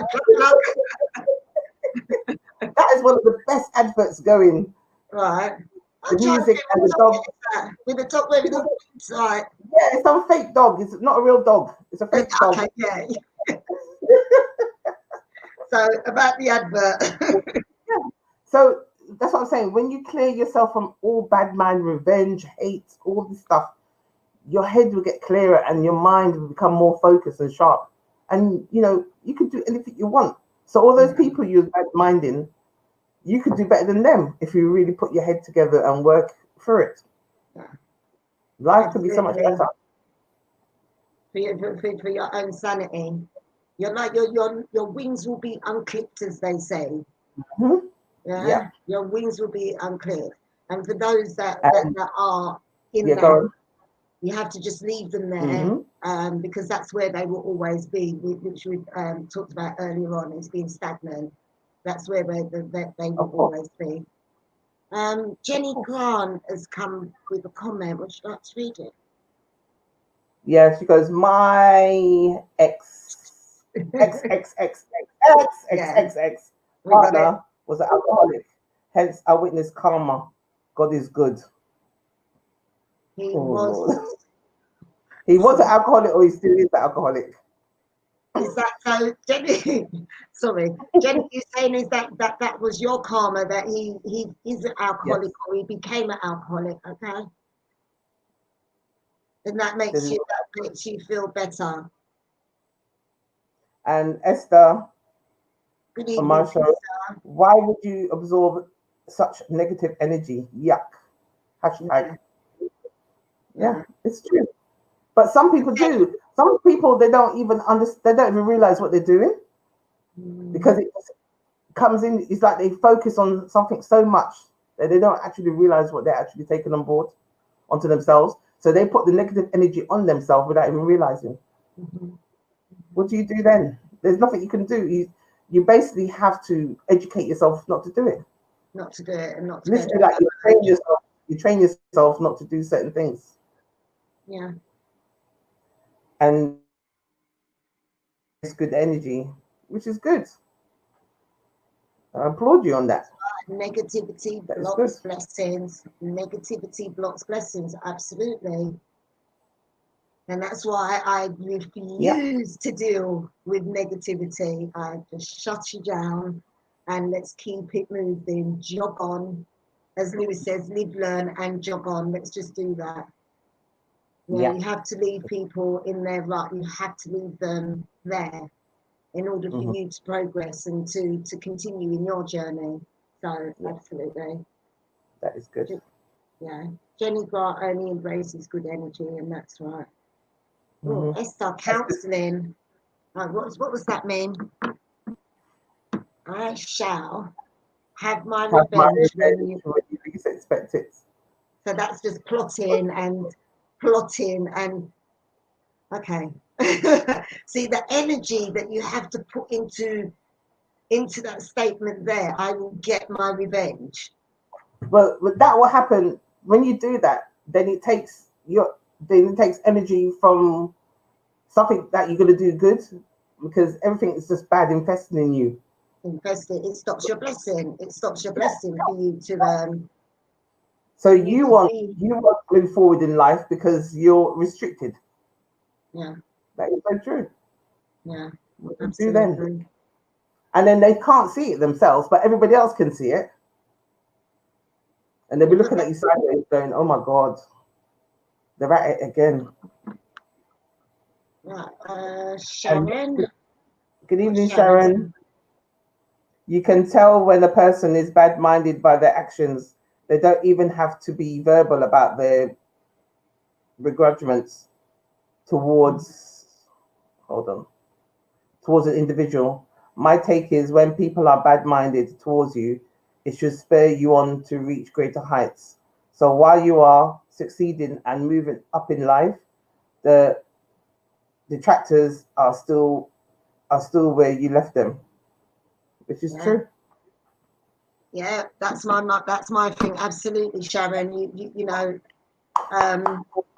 that is one of the best adverts going. Right. The music and the dog. With the top waving the side. Yeah, it's some fake dog. It's not a real dog. It's a fake dog. Okay, yeah. So about the advert. Yeah. So that's what I'm saying. When you clear yourself from all bad mind, revenge, hate, all this stuff, your head will get clearer and your mind will become more focused and sharp. And you know, you can do anything you want. So all those people you're bad minding, you could do better than them if you really put your head together and work through it. Yeah. Life could be so much better. For your own sanity. You're like your wings will be unclipped, as they say. Yeah? Your wings will be unclipped. And for those that are in there, you have to just leave them there, because that's where they will always be, which we talked about earlier on, is being stagnant. That's where they will always be. Jenny Grant has come with a comment. Would you like to read it? Yeah, she goes, my ex partner was an alcoholic. Hence, I witnessed karma. God is good. He was an alcoholic, or he still is an alcoholic. Is that so, Jenny? Sorry, Jenny, you're saying is that was your karma, that he is an alcoholic, or he became an alcoholic? Okay, and that makes you feel better. And Esther, good evening, Esther. Why would you absorb such negative energy? Yuck. Hashtag. Yeah, it's true. But some people do. Some people, they don't even understand. They don't even realize what they're doing, because it comes in. It's like they focus on something so much that they don't actually realize what they're actually taking on board onto themselves. So they put the negative energy on themselves without even realizing. What do you do then? There's nothing you can do. You basically have to educate yourself not to do it. Not to do it, and not to literally, like you train yourself not to do certain things. Yeah. And it's good energy, which is good. I applaud you on that. Negativity blocks blessings. Negativity blocks blessings. Absolutely. And that's why I refuse to deal with negativity. I just shut you down and let's keep it moving. Jog on. As Lewis says, live, learn, and jog on. Let's just do that. You have to leave people in their rut. You have to leave them there in order for you to progress and to continue in your journey. So absolutely. That is good. Yeah. Jenny Grant only embraces good energy, and that's right. Esther, counselling. What was that mean? I shall have my Have my revenge when you. when you least expect it. So that's just plotting and okay. See the energy that you have to put into that statement there. I will get my revenge. Well, that will happen when you do that. Then it takes energy from something that you're going to do good, because everything is just bad infesting in you. It stops your blessing. It stops your blessing for you to So for you you to want be. to move forward in life because you're restricted. Yeah, That is so true. yeah, What do you do then? absolutely. And then they can't see it themselves, but everybody else can see it. And they'll be looking at you sideways going, oh my God, they're at it again. Right, Sharon. Good evening, Sharon. Sharon. You can tell when a person is bad-minded by their actions. They don't even have to be verbal about their begrudgments towards, towards an individual. My take is when people are bad-minded towards you, it should spur you on to reach greater heights. So while you are succeeding and moving up in life, the detractors are still where you left them, which is true. Yeah, that's my thing. Absolutely, Sharon. You know,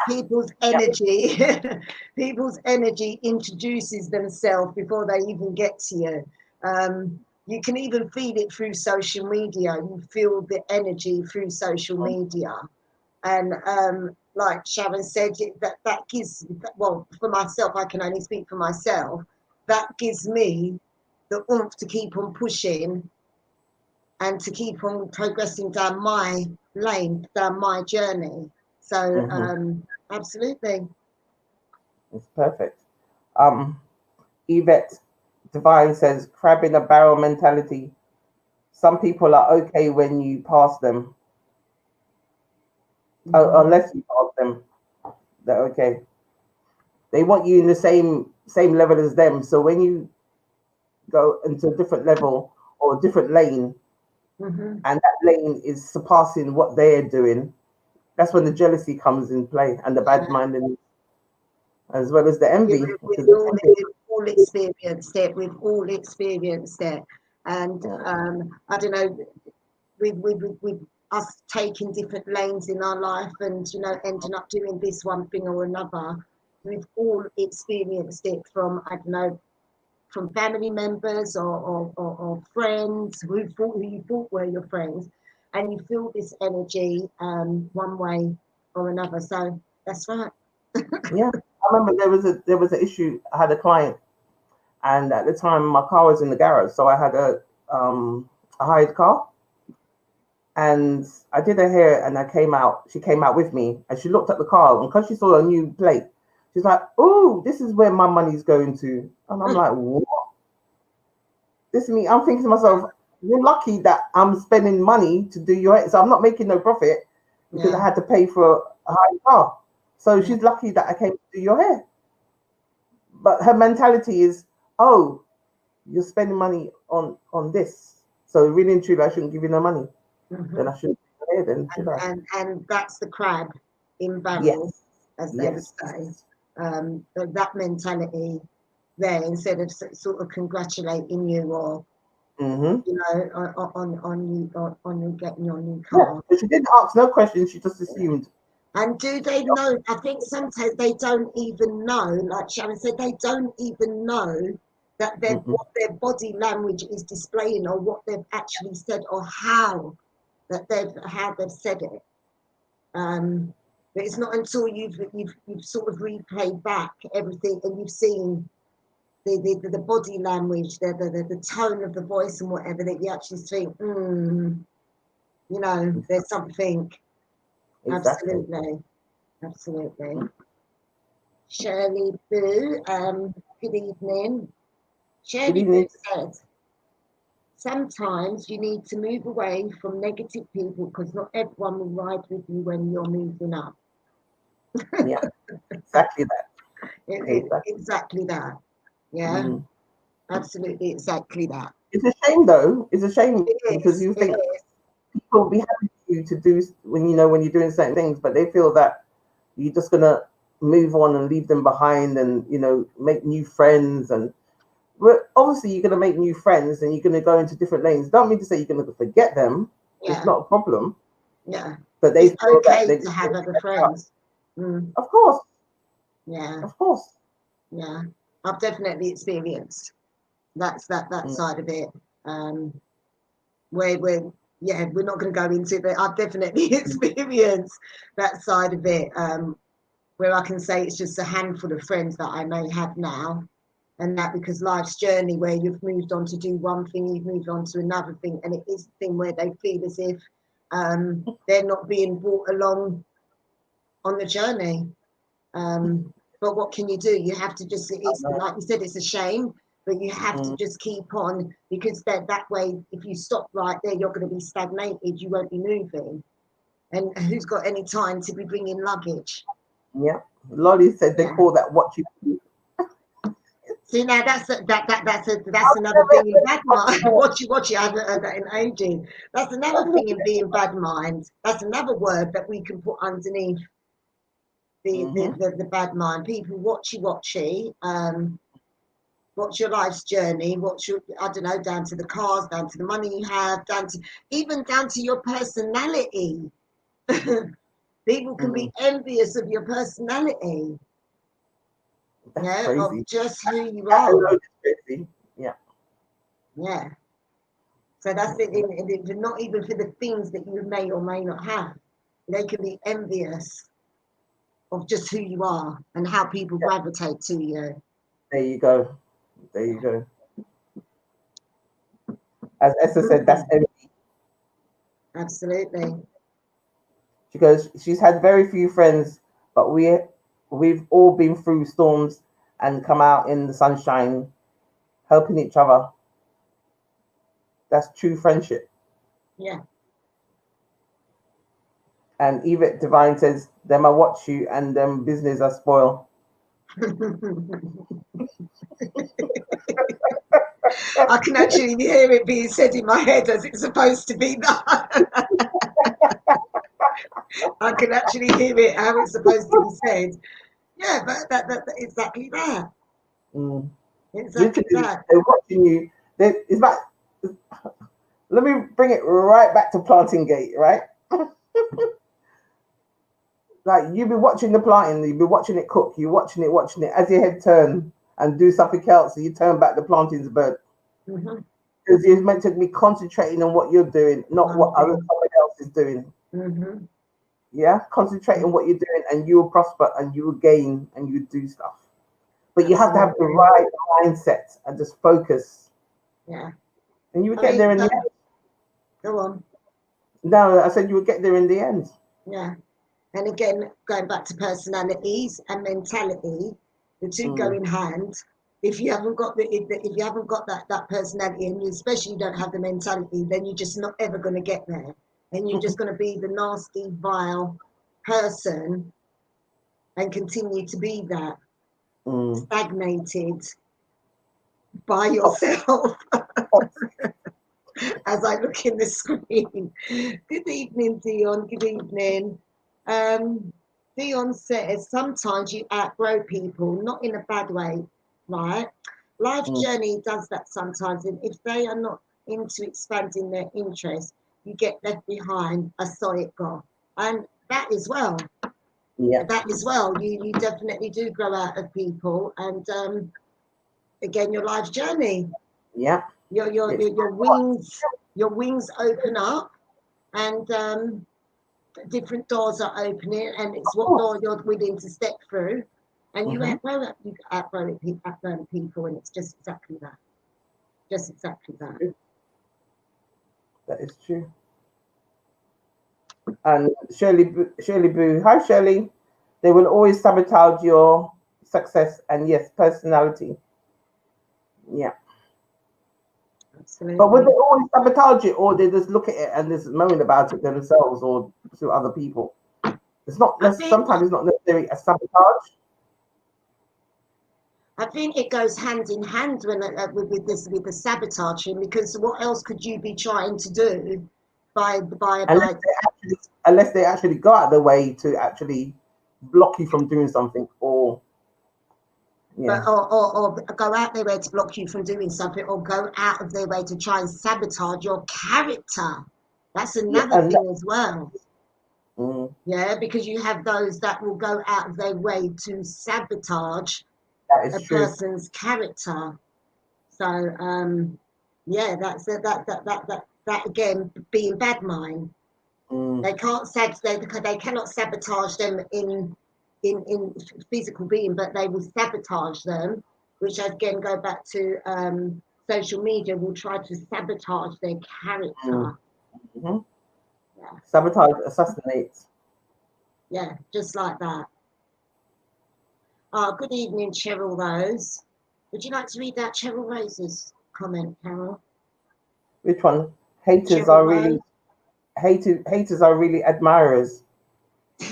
people's energy, people's energy introduces themselves before they even get to you. You can even feel it through social media. You feel the energy through social media, and like Sharon said, that gives, well, for myself, I can only speak for myself. That gives me the oomph to keep on pushing and to keep on progressing down my lane, down my journey. So absolutely. It's perfect. Yvette Divine says, crab in a barrel mentality. Some people are okay when you pass them. Unless you pass them, they're okay. They want you in the same level as them. So when you go into a different level or a different lane, and that lane is surpassing what they're doing, that's when the jealousy comes in play, and the bad mindedness, as well as the envy. We've all experienced it. We've all experienced it. And I don't know, with us taking different lanes in our life and, you know, ending up doing this one thing or another, we've all experienced it from, I don't know, from family members or friends who you thought were your friends, and you feel this energy one way or another. So that's right. Yeah, I remember there was an issue. I had a client, and at the time my car was in the garage, so I had a hired car, and I did her hair, and I came out. She came out with me, and she looked at the car, and because she saw a new plate, she's like, "Oh, this is where my money's going to," and I'm like, "What?" This is me. I'm thinking to myself, "You're lucky that I'm spending money to do your hair, so I'm not making no profit because I had to pay for a hired car." So she's lucky that I came to do your hair. But her mentality is, oh, you're spending money on this. So really and truly, I shouldn't give you no money. Then I shouldn't do your hair then, should I? And that's the crab in barrel, as they would say. That mentality there, instead of sort of congratulating you or you know on you getting your new car. Yeah, but she didn't ask no questions. She just assumed. And do they know? I think sometimes they don't even know. Like Sharon said, they don't even know that what their body language is displaying, or what they've actually said, or how they've said it. But it's not until you've sort of replayed back everything and you've seen the body language, the tone of the voice and whatever, that you actually think, you know, there's something. Exactly. Absolutely. Shirley Boo, good evening. Shirley Boo said, sometimes you need to move away from negative people because not everyone will ride with you when you're moving up. Yeah, exactly that. Exactly that. Yeah, absolutely, exactly that. It's a shame, though. It's a shame because Is, you it think is. people will be happy for you to do when when you're doing certain things, but they feel that you're just gonna move on and leave them behind, and make new friends. And but obviously, you're gonna make new friends, and you're gonna go into different lanes. Don't mean to say you're gonna forget them. It's Yeah, not a problem, yeah. but they It's feel that okay they, to have other friends. Mm, of course, yeah, of course. yeah. I've definitely experienced that Mm, side of it. Where we're not going to go into it, but I've definitely experienced that side of it. Where I can say it's just a handful of friends that I may have now, and that because life's journey, where you've moved on to do one thing, you've moved on to another thing, and it is a thing where they feel as if they're not being brought along on the journey. But what can you do? You have to just, I it's know. like you said, it's a shame, but you have to Mm, just keep on, because that way, if you stop right there, you're going to be stagnated, you won't be moving. And who's got any time to be bringing luggage? yeah. Lolly said they Yeah. call that what you do. See, now that's another thing in bad mind. Watch you, I haven't heard that in ages. That's another thing in being bad mind. That's another word that we can put underneath Mm-hmm. the bad mind. People watchy. What's your life's journey? What's your, I don't know, down to the cars, down to the money you have, even down to your personality. People can be envious of your personality, That's yeah, of crazy. just who you That are. alone is crazy. Yeah. Yeah. So that's it. Not even for the things that you may or may not have. They can be envious of just who you are and how people gravitate to you. There you go. There you go. As Esther said, that's everything. Absolutely. She goes, she's had very few friends, but we've all been through storms and come out in the sunshine, helping each other. That's true friendship. Yeah. And Yvette Divine says, them I watch you and them business are spoil. I can actually hear it being said in my head as it's supposed to be. I can actually hear it how it's supposed to be said. Yeah, but exactly that. Mm. Exactly Literally, that. they're watching you. It's back. Let me bring it right back to planting gate, right? Like you've been watching the planting, you've been watching it cook, you're watching it. As your head turn and do something else, you turn back, the planting's burnt. Mm-hmm. Because you're meant to be concentrating on what you're doing, not One what thing. somebody else is doing. Mm-hmm. Yeah, concentrate on what you're doing, and you will prosper, and you will gain, and you do stuff. But you have to have the Absolutely. right mindset and just focus, Yeah. and you would I get there mean, in the end. go on. No, I said you would get there in the end. Yeah. And again, going back to personalities and mentality, the two go Mm. in hand. If you haven't got if you haven't got that personality, and you especially don't have the mentality, then you're just not ever going to get there, and you're just going to be the nasty, vile person and continue to be that Mm. stagnated by Oh, yourself. oh. As I look in the screen. Good evening, Dion. Good evening. Um, Dion says sometimes you outgrow people, not in a bad way, right? Life Mm. journey does that sometimes, and if they are not into expanding their interest, you get left behind. I saw it go, and that as well. Yeah, That as well. You definitely do grow out of people, and again, your life journey. yeah. It's Your wings open up, and different doors are opening, and it's of what course. door you're willing to step through, and Mm-hmm. you outgrow people, and it's just exactly that. Just exactly that. That is true. And Shirley Boo, hi Shirley. They will always sabotage your success and yes, personality. Yeah. But would Absolutely. they always sabotage it, or they just look at it and just moan about it themselves or to other people? It's not I think sometimes it's not necessarily a sabotage. I think it goes hand in hand when with the sabotaging, because what else could you be trying to do unless by unless they actually go out of their way to actually block you from doing something, or but yeah. or go out their way to block you from doing something, or go out of their way to try and sabotage your character. That's Yeah, another and thing as well. mm, Yeah, because you have those that will go out of their way to sabotage that a is true. person's character. So yeah, that's it. That again, being bad mind. Mm, They can't they cannot sabotage them in physical being, but they will sabotage them, which again go back to social media. Will try to sabotage their mm, character. mhm. Yeah, Sabotage, assassinate. yeah, just like that. Good evening, Cheryl Rose. Would you like to read that Cheryl Rose's comment, Carol? Which one? Haters Cheryl are Rose. really haters are really admirers.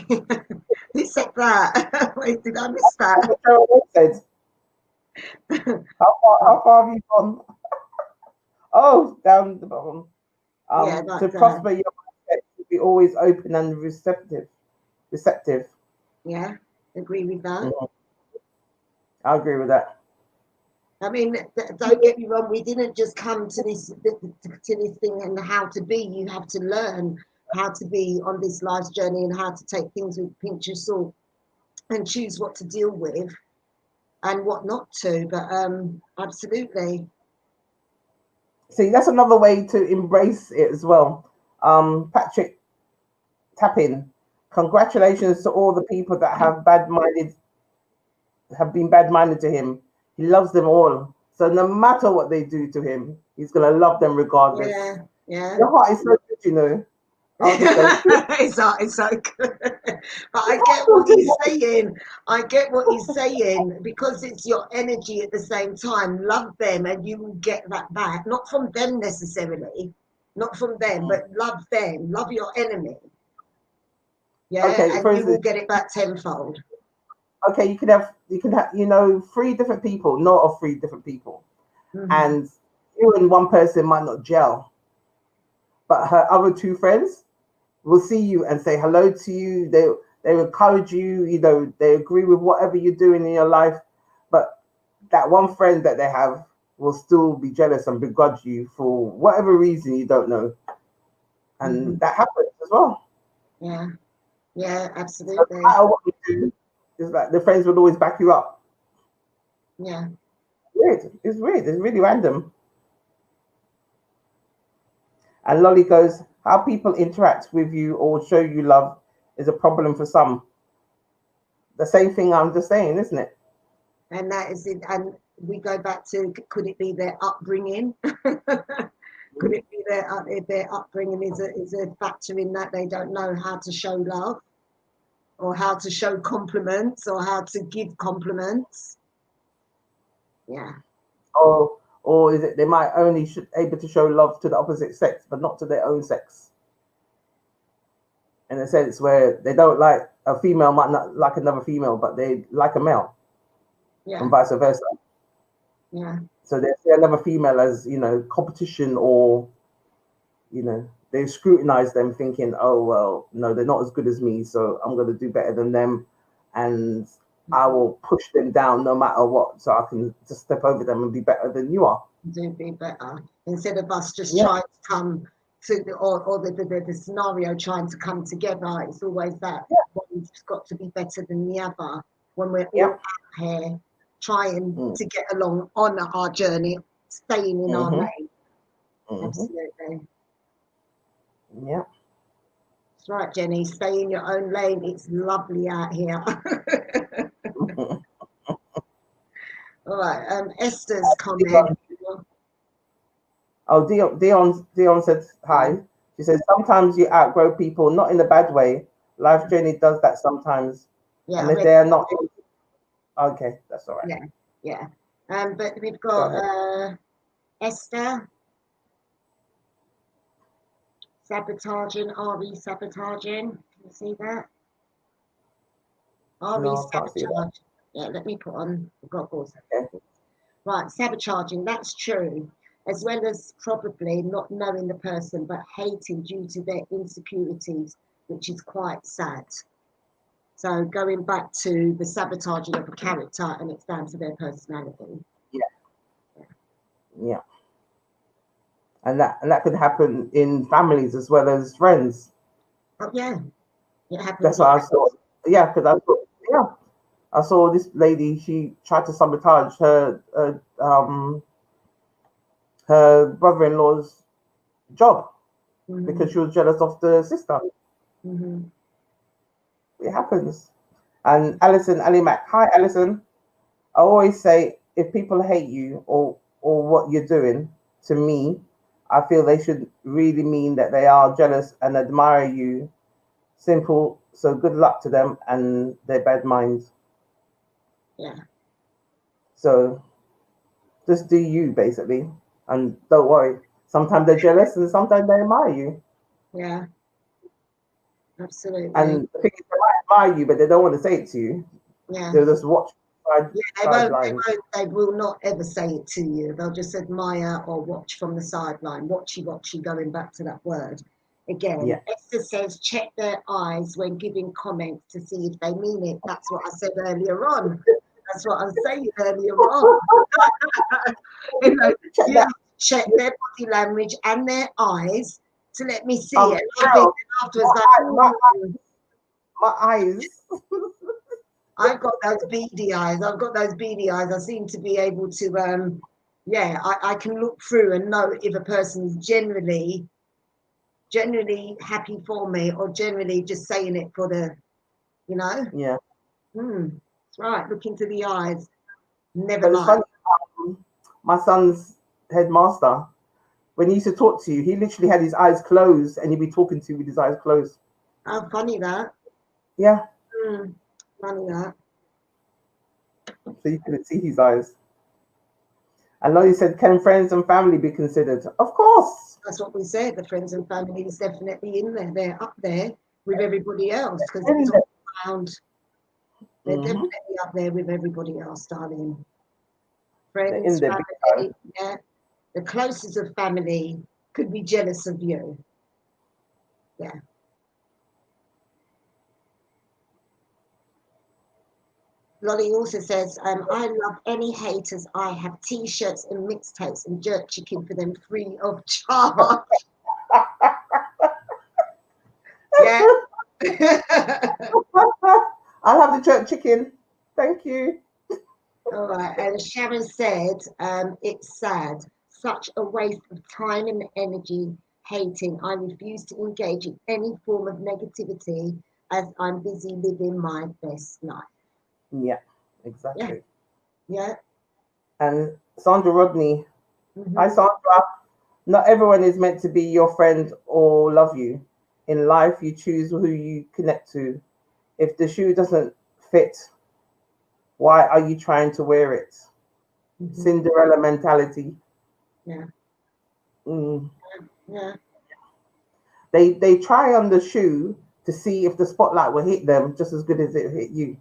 Who said that? Wait, did I miss That's that? what Cheryl Rose said. Oh, How far have you gone? Oh, down the bottom. yeah, To but prosper your mindset, to be always open and receptive. Receptive. yeah, agree with that. Mhm. I agree with that. I mean, don't get me wrong. We didn't just come to this thing and how to be. You have to learn how to be on this life's journey and how to take things with a pinch of salt and choose what to deal with and what not to. But absolutely, See, that's another way to embrace it as well. Patrick Tappin, congratulations to all the people that have been bad-minded to him. He loves them all. So no matter what they do to him, he's gonna love them regardless. yeah, yeah. Your heart is so good, you know. I'll just say, It's so good. But I get what he's saying. I get what he's saying because it's your energy at the same time. Love them and you will get that back. Not from them necessarily, not from them, but love them. Love your enemy. Yeah, okay, and for you will instance, get it back tenfold. okay, you can have three different people, not of three different people, Hmm. and you and one person might not gel, but her other two friends will see you and say hello to you. They encourage you. You know, they agree with whatever you're doing in your life, but that one friend that they have will still be jealous and begrudge you for whatever reason you don't know, Hmm. and that happens as well. Yeah, yeah, So no absolutely. matter what you do, it's like the friends will always back you up. Yeah. Weird. It's weird. It's really random. And Lolly goes, how people interact with you or show you love is a problem for some. The same thing I'm just saying, isn't it? And that is it. And we go back to, could it be their upbringing? Could it be their upbringing is a factor in that they don't know how to show love or how to show compliments or how to give compliments? Yeah, Or is it they might only able to show love to the opposite sex, but not to their own sex? In a sense where they don't like a female might not like another female, but they like a male, yeah, and vice versa. yeah. So they see another female as competition, or they scrutinize them, thinking, oh well, no, they're not as good as me, so I'm going to do better than them, and I will push them down no matter what, so I can just step over them and be better than you are. Do be better instead of us just Yeah. trying to come to the scenario trying to come together. It's always that one's got to be better than the other when we're all Yep. out here trying Mm. to get along on our journey, staying in our Mm-hmm. lane. Mm-hmm. Absolutely. Yeah. That's right, Jenny. Stay in your own lane. It's lovely out here. All right. Esther's comment. Oh, Dion said Yeah. hi. She says sometimes you outgrow people, not in a bad way. Life journey does that sometimes, Yeah. and if they are not, okay, that's all right. Yeah. Yeah. But we've Go got ahead. Esther sabotaging, RE sabotaging. Can you see that? RE No, I can't see that. sabotage. Yeah, let me put on. I've got pause. Okay. Right, sabotaging. That's true. As well as probably not knowing the person, but hating due to their insecurities, which is quite sad. So going back to the sabotaging of a character, and it's down to their personality. Yeah. And that could happen in families as well as friends. Oh yeah, it happens. That's what I saw. Yeah, because I saw this lady. She tried to sabotage her brother-in-law's job because she was jealous of the sister. Mm-hmm. It happens. And Alison, Ali Mac. Hi, Alison. I always say if people hate you or what you're doing, to me, I feel they should really mean that they are jealous and admire you. Simple. So good luck to them and their bad minds. Yeah. So just do you basically, and don't worry. Sometimes they're jealous and sometimes they admire you. Yeah. Absolutely. And the thing is, they might admire you, but they don't want to say it to you. Yeah. They'll just watch. They will not ever say it to you. They'll just admire or watch from the sideline. Watchy, going back to that word. Again, Yeah. Esther says, check their eyes when giving comments to see if they mean it. That's what I said earlier on. That's what I was saying earlier on. You know, check their body language and their eyes to let me see it. And afterwards, my eyes. I've got those beady eyes. I seem to be able to, I can look through and know if a person's generally happy for me or generally just saying it for the, you know. Yeah. That's right. Look into the eyes. But it's funny. My son's headmaster, when he used to talk to you, he literally had his eyes closed and he'd be talking to you with his eyes closed. Oh, funny that. Yeah. Funny that. So you couldn't see his eyes. I know you said, can friends and family be considered? Of course. That's what we said. The friends and family is definitely in there. They're up there with everybody else because it's all around. They're definitely up there with everybody else, darling. Friends, family, yeah. The closest of family could be jealous of you. Yeah. Lolly also says, I love any haters. I have t-shirts and mixtapes and jerk chicken for them free of charge. Yeah. I'll have the jerk chicken. Thank you. All right. And Sharon said, it's sad. Such a waste of time and energy hating. I refuse to engage in any form of negativity as I'm busy living my best life. Yeah, exactly. Yeah. And Sandra Rodney. Hi, Sandra. Not everyone is meant to be your friend or love you. In life, you choose who you connect to. If the shoe doesn't fit, why are you trying to wear it? Cinderella mentality. Yeah. Yeah. They try on the shoe to see if the spotlight will hit them just as good as it hit you.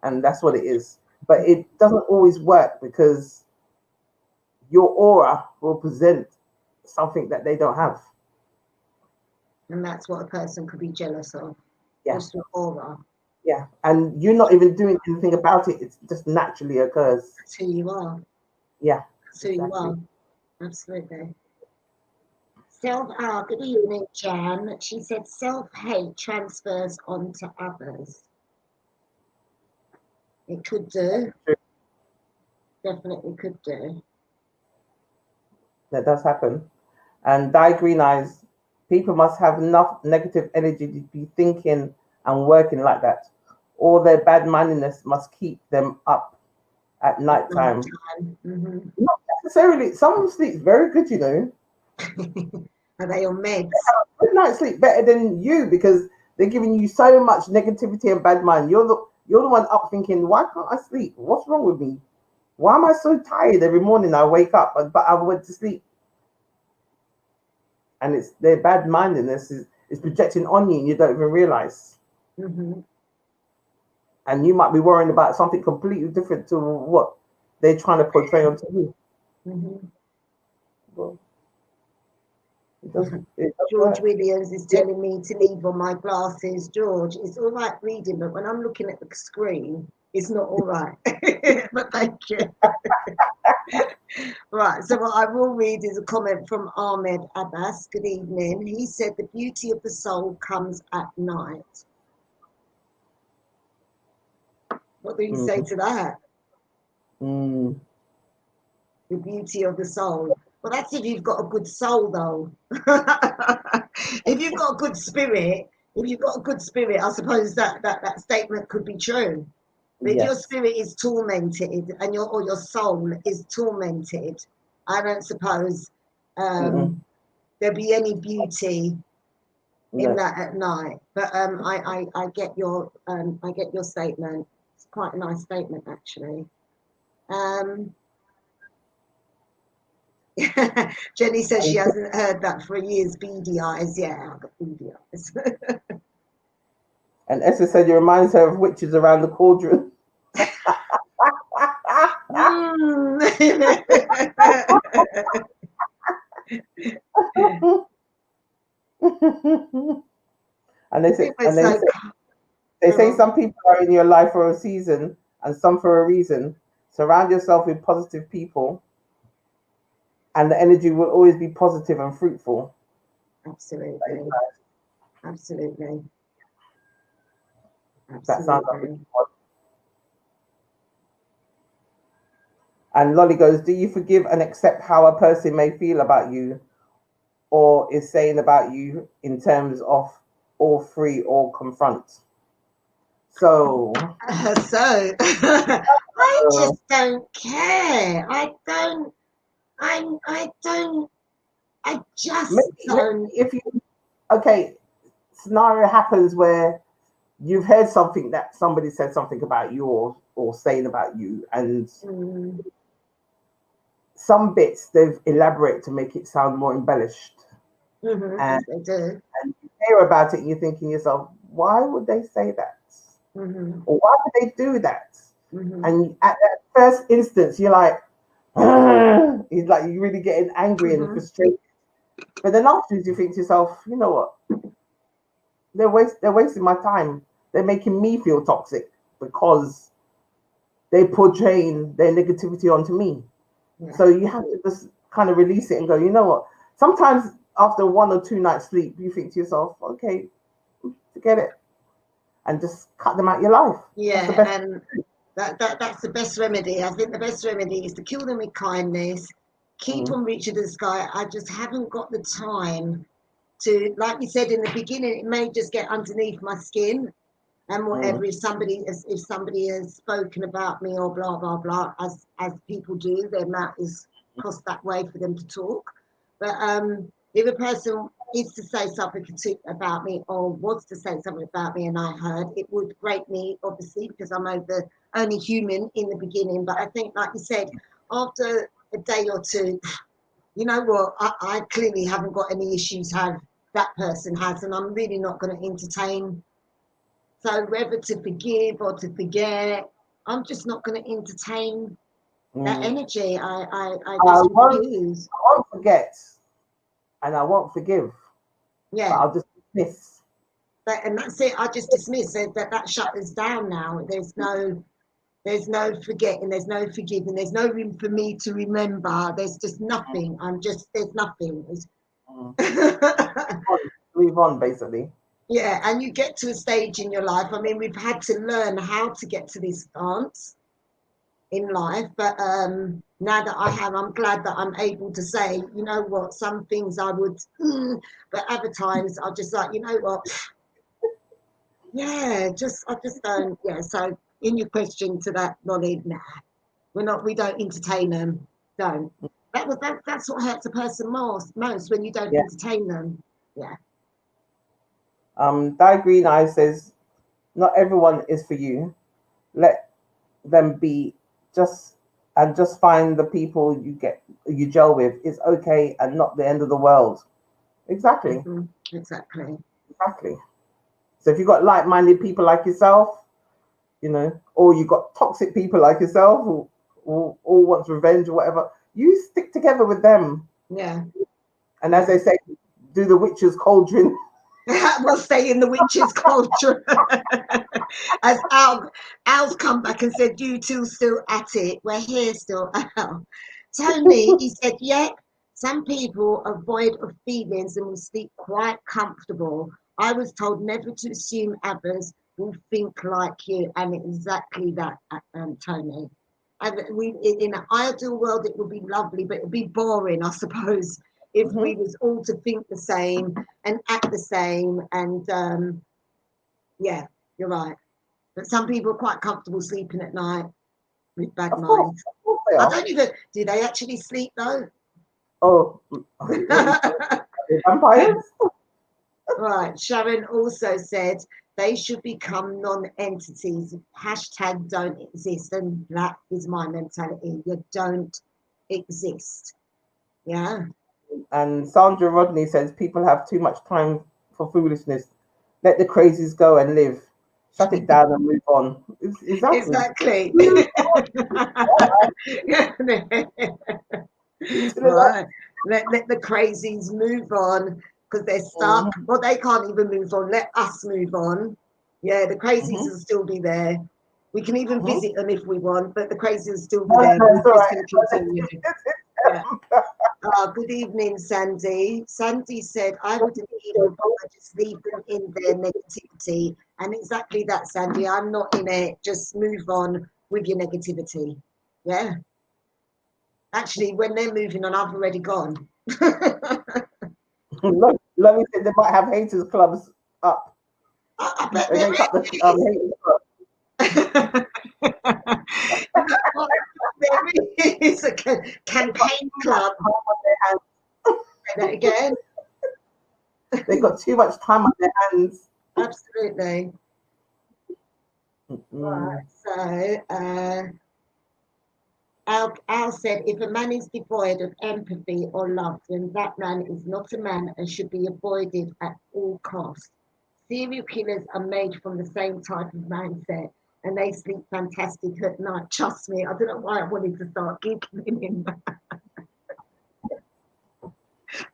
And that's what it is. But it doesn't always work because your aura will present something that they don't have. And that's what a person could be jealous of. Yeah. Just your aura. Yeah. And you're not even doing anything about it. It just naturally occurs. That's who you are. Yeah. That's who you are. Absolutely. Good evening, Jan. She said self-hate transfers onto others. It could do. Definitely could do. That does happen. And Di Green Eyes, people must have enough negative energy to be thinking and working like that. All their bad mindedness must keep them up at night time. Not necessarily. Some sleep very good, you know. Are they on meds? Good night sleep better than you because they're giving you so much negativity and bad mind. You're the one up thinking, why can't I sleep? What's wrong with me? Why am I so tired every morning? I wake up, but I went to sleep. And it's their bad mindedness is projecting on you and you don't even realize. and you might be worrying about something completely different to what they're trying to portray onto you. Mm-hmm. Well, it does George work. Williams is telling me to leave on my glasses. George, it's all right reading, but when I'm looking at the screen, it's not all right. But thank you. Right, so what I will read is a comment from Ahmed Abbas. Good evening. He said the beauty of the soul comes at night. What do you say to that? Mm. The beauty of the soul. Well, that's if you've got a good soul, though. If you've got a good spirit, I suppose that statement could be true. But if your Yes. spirit is tormented and your soul is tormented, I don't suppose there'll be any beauty in No. that at night. But I get your statement. It's quite a nice statement, actually. Jenny says she hasn't heard that for years. Beady eyes, yeah, I've got beady eyes. And Esther said you reminds her of witches around the cauldron. And they say some people are in your life for a season and some for a reason. Surround yourself with positive people, and the energy will always be positive and fruitful. Absolutely. Absolutely. That sounds like a good one. And Lolly goes, do you forgive and accept how a person may feel about you or is saying about you in terms of all free or confront? So I just don't care. I just don't. If you scenario happens where you've heard something that somebody said something about you or saying about you, and some bits they've elaborated to make it sound more embellished. And they do. And you hear about it and you're thinking to yourself, why would they say that? Or why would they do that? And at that first instance, you're like, it's like you're really getting angry and frustrated. But then afterwards, you think to yourself, you know what? They're wasting my time. They're making me feel toxic because they're portraying their negativity onto me. Yeah. So you have to just kind of release it and go, you know what? Sometimes after 1 or 2 nights sleep, you think to yourself, okay, forget it. And just cut them out of your life. Yeah, and that's the best remedy. I think the best remedy is to kill them with kindness, keep on reaching the sky. I just haven't got the time to, like you said in the beginning, it may just get underneath my skin and whatever. If somebody has spoken about me or blah blah blah, as people do, their mouth is crossed that way for them to talk. But if a person is to say something about me or was to say something about me and I heard, it would break me, obviously, because I'm only human in the beginning. But I think, like you said, after a day or two, you know what, I clearly haven't got any issues that person has, and I'm really not going to entertain. So whether to forgive or to forget, I'm just not going to entertain that energy. I just refuse. I won't forget. And I won't forgive. Yeah. But I'll just dismiss. And that's it. I just dismiss it. That shutters down now. There's no forgetting. There's no forgiving. There's no room for me to remember. There's just nothing. There's nothing. Move on, basically. Yeah, and you get to a stage in your life. I mean, we've had to learn how to get to this stance in life, but now that I have, I'm glad that I'm able to say, you know what, some things I would, but other times I just like, you know what, yeah, I just don't. Yeah. So in your question to that, Lolly, nah, we don't entertain them. Don't. That's what hurts a person most when you don't entertain them. Yeah. Di Green Eye says, not everyone is for you. Let them be. Just find the people you gel with. It's okay and not the end of the world. Exactly. Exactly. So if you've got like-minded people like yourself, you know, or you got toxic people like yourself who all wants revenge or whatever. You stick together with them. Yeah. And as they say, do the witch's cauldron. We'll stay in the witch's culture. As Al's come back and said, "You two still at it? We're here still." Al. Tony, he said, "Yeah, some people are void of feelings and will sleep quite comfortable. I was told never to assume others will think like you, and exactly that, Tony. And in an ideal world, it would be lovely, but it'd be boring, I suppose, if Mm-hmm. we was all to think the same and act the same. And yeah, you're right. But some people are quite comfortable sleeping at night with bad minds. Of course they I are. don't even. Do they actually sleep though? Oh, vampires? Right. Sharon also said they should become non-entities. Hashtag don't exist, and that is my mentality. You don't exist. Yeah. And Sandra Rodney says people have too much time for foolishness. Let the crazies go and live. Shut it down and move on. Exactly. Exactly. To the left. Right. Let the crazies move on because they're stuck. Mhm, Well, they can't even move on. Let us move on. Yeah, the crazies mhm, will still be there. We can even mhm. visit them if we want, but the crazies will still be No, there. no, We're it's all just right. going to continue. Yeah. Good evening, Sandy. Sandy said, I wouldn't even bother, just leave them in their negativity. And exactly that, Sandy. I'm not in it. Just move on with your negativity. Yeah. Actually, when they're moving on, I've already gone. Look, let me say they might have haters clubs up. I bet They there make up the is. haters club. There is a campaign club. Say that again. They got too much time on their hands. Absolutely. Right. Mm. So, Al said, if a man is devoid of empathy or love, then that man is not a man and should be avoided at all costs. Serial killers are made from the same type of mindset and they sleep fantastic at night. Trust me, I don't know why I wanted to start giggling in that.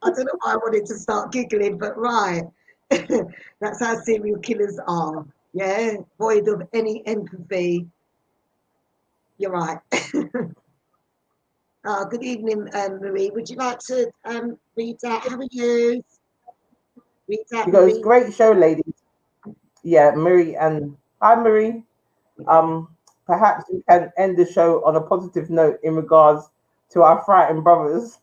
I don't know why I wanted to start giggling, but right. That's how serial killers are. Yeah, void of any empathy. You're right. Good evening, Marie. Would you like to read that? How are you? Read She that, goes, Marie. great show, ladies. Yeah, Marie and hi, Marie. Um, Perhaps we can end the show on a positive note in regards to our frightened brothers.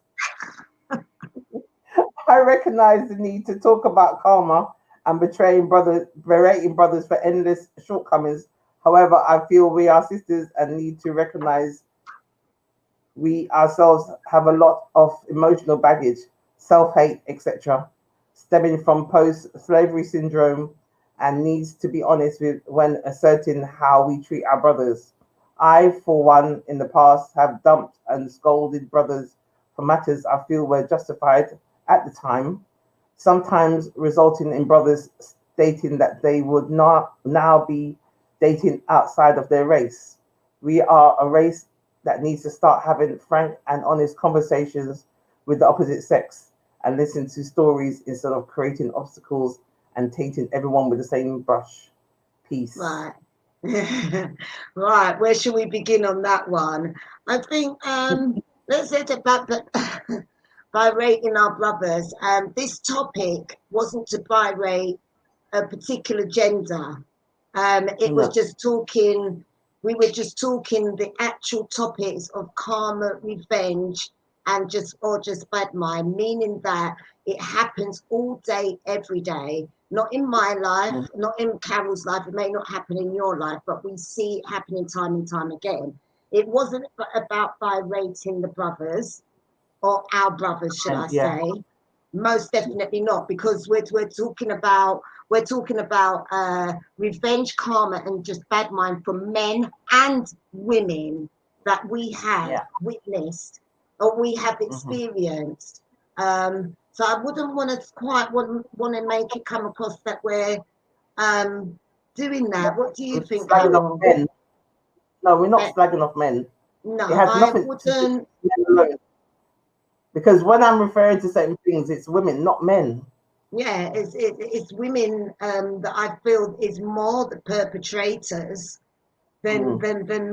I recognize the need to talk about karma and berating brothers for endless shortcomings. However, I feel we are sisters and need to recognize we ourselves have a lot of emotional baggage, self-hate, etc., stemming from post-slavery syndrome and needs to be honest with when asserting how we treat our brothers. I, for one, in the past have dumped and scolded brothers for matters I feel were justified at the time, sometimes resulting in brothers stating that they would not now be dating outside of their race. We are a race that needs to start having frank and honest conversations with the opposite sex and listen to stories instead of creating obstacles and tainting everyone with the same brush. Peace. Right. Right. Where should we begin on that one? I think let's say about the by rating our brothers. This topic wasn't to berate a particular gender. It was No. just talking, we were just talking the actual topics of karma, revenge, and just bad mind, meaning that it happens all day, every day. Not in my life, Mm. not in Carol's life, it may not happen in your life, but we see it happening time and time again. It wasn't about berating the brothers, or our brothers, should I And yeah. say? Most definitely not, because we're talking about revenge, karma, and just bad mind from men and women that we have Yeah. witnessed or we have Hmm. experienced. So I wouldn't want to make it come across that we're um, doing that. What do you think, slagging Carol? off men. No, we're not slagging off men. No, it has I nothing wouldn't. to do with men alone. Because when I'm referring to certain things, it's women, not men. Yeah, it's women that I feel is more the perpetrators than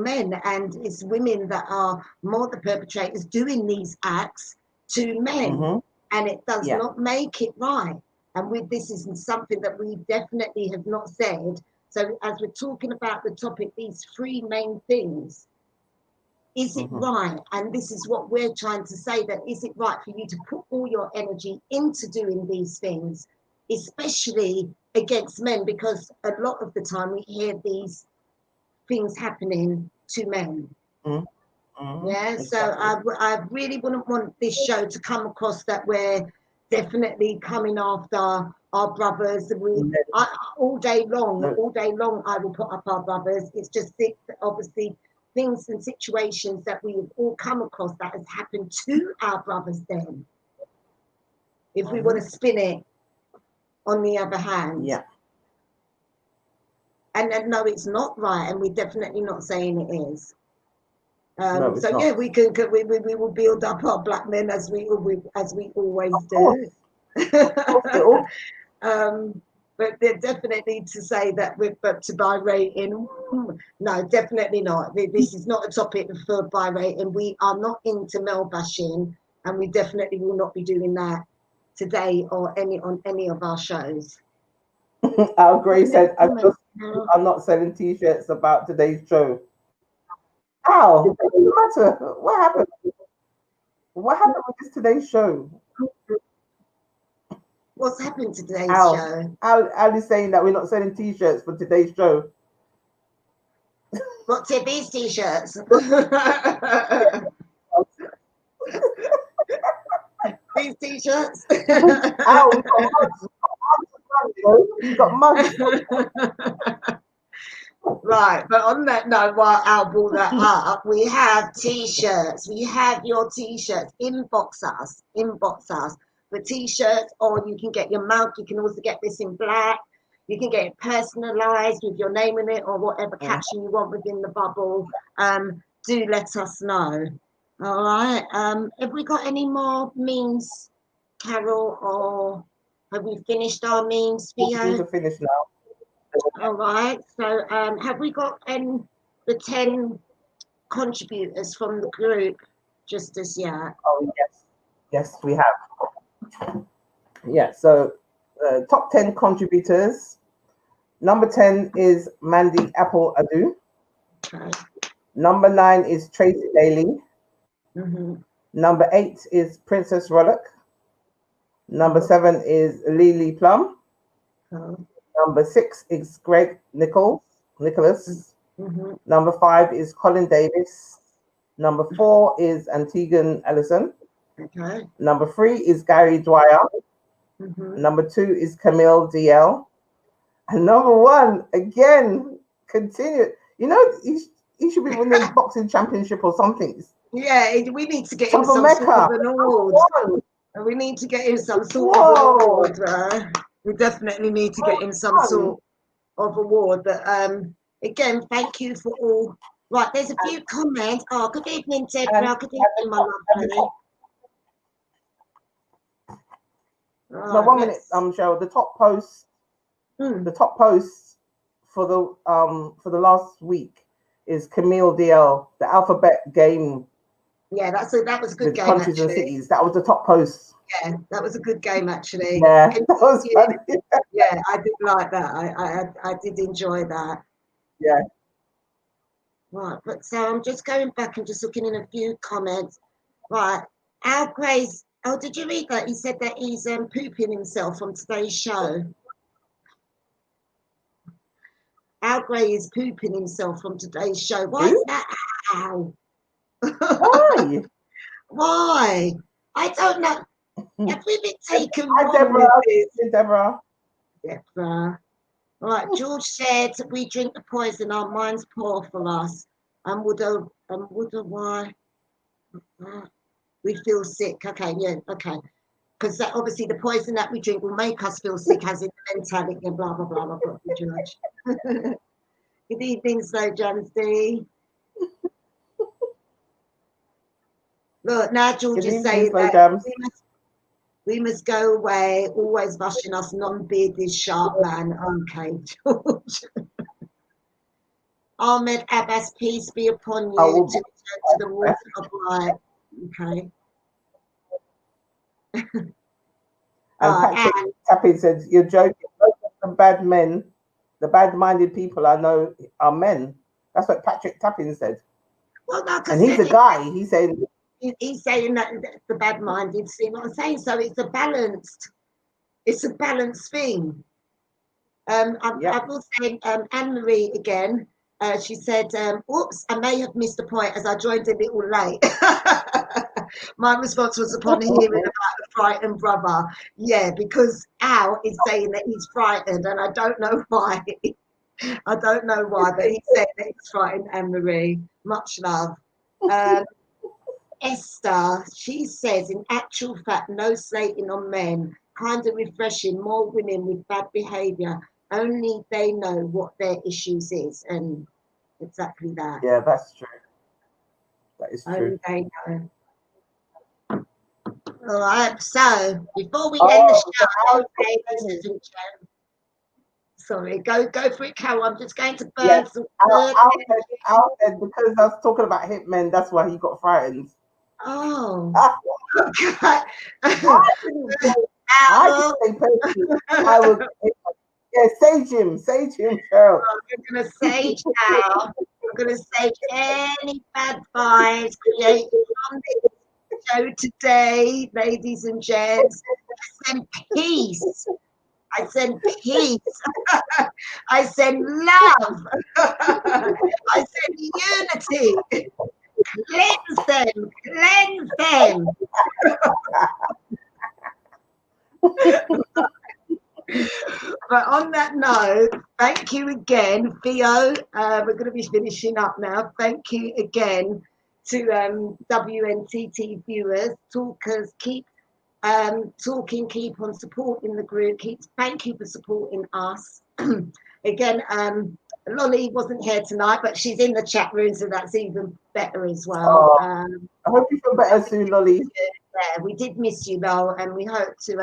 men, and it's women that are more the perpetrators doing these acts to men, and it does not make it right. And with this isn't something that we definitely have not said. So as we're talking about the topic, these three main things, is it right? And this is what we're trying to say, that is it right for you to put all your energy into doing these things, especially against men? Because a lot of the time we hear these things happening to men. Yeah, exactly. So I really wouldn't want this show to come across that we're definitely coming after our brothers. All day long I will put up our brothers. It's just obviously things and situations that we have all come across that has happened to our brothers then. If we want to spin it on the other hand. Yeah. And no, it's not right, and we're definitely not saying it is. No, so not. Yeah, we will build up our black men as we always do. But they're definitely to say that but to buy rating, no, definitely not. This is not a topic for buy rating. We are not into male bashing, and we definitely will not be doing that today or on any of our shows. Al Gray said, I'm not selling t-shirts about today's show. How? It doesn't matter. What happened? What happened with today's show? What's happened to today's show? Al is saying that we're not selling t-shirts for today's show. What these t-shirts? These t-shirts? Al, we've got mugs. Right, but on that note, while Al brought that up, we have t-shirts. We have your t-shirts. Inbox us for t-shirts, or you can get your mug. You can also get this in black. You can get it personalized with your name in it, or whatever caption you want within the bubble. Do let us know. All right. Have we got any more memes, Carol, or have we finished our memes, Theo? We need to finish now. All right. So have we got the 10 contributors from the group just as yet? Oh, yes. Yes, we have. Yeah, so top 10 contributors. Number 10 is Mandy Apple Adu. Okay. Number 9 is Tracy Daly. Number 8 is Princess Rollock. Number 7 is Lily Plum. Number 6 is Greg Nicholas. Number 5 is Colin Davis. Number 4 is Antigon Ellison. Okay. Number 3 is Gary Dwyer. Number 2 is Camille DL. And number 1, again, continue. You know, he should be winning the boxing championship or something. Yeah, we need to get him some sort of an award. We need to get him some sort of award. We definitely need to get him some sort of award. But again, thank you for all. Right, there's a few comments. Oh, good evening, Deborah. Good evening, my lovely. No, 1 minute, Cheryl. The top post. The top post for the last week is Camille DL, the alphabet game. Yeah, that was a good game. Countries and cities. That was the top post. Yeah, that was a good game actually. Yeah, that was funny. Yeah, I did like that. I did enjoy that. Yeah. Right, but so I'm just going back and just looking in a few comments. Right, Al Gray's. Oh, did you read that? He said that he's pooping himself on today's show. Al Gray is pooping himself from today's show. Why is that, Al? Why? Why? I don't know. Have we been taken wrong Deborah. with this? Deborah. All right, George said, we drink the poison, our minds pour for us. And why? We feel sick. Okay, yeah, okay. because obviously the poison that we drink will make us feel sick, as in the mentality and blah blah blah blah blah. Judge. Good evening, Slow Jams D. Look, now George is saying that we must go away, always rushing us non-bearded sharp man. Okay, George. Ahmed Abbas, peace be upon you, to return to the water of life. Okay. And Patrick Tapping said, "You're joking. Most of the bad men, the bad-minded people I know are men." That's what Patrick Tapping said. Well, like and he's a guy. He's saying that the bad-minded. See what I'm saying? So it's a balanced thing. I will say, Anne Marie again. She said, "Oops, I may have missed a point as I joined a little late." My response was upon hearing about the frightened brother. Yeah, because Al is saying that he's frightened, and I don't know why. I don't know why, but he said that he's frightened, Anne Marie. Much love. Esther, she says, in actual fact, no slating on men. Kind of refreshing, more women with bad behaviour. Only they know what their issues is, and exactly that. Yeah, that's true. That is true. Only they know. All right, so before we end the show, ladies and gentlemen, sorry, go for it, Carol. I'm just going to burn some. Al said because I was talking about hitmen, that's why he got frightened. Oh. I would. Yeah, sage him, Cheryl. We're going to sage Al. We're going to sage any bad vibes created on this show today, ladies and gents. I send peace. I send peace. I send love. I send unity. Cleanse them. But on that note, thank you again, Theo. We're going to be finishing up now. Thank you again to WNTT viewers, talkers. Keep talking, keep on supporting the group. Thank you for supporting us. Again, Lolly wasn't here tonight, but she's in the chat room, so that's even better as well. I hope you feel better soon, Lolly. Yeah, we did miss you, Lol, and we hope to.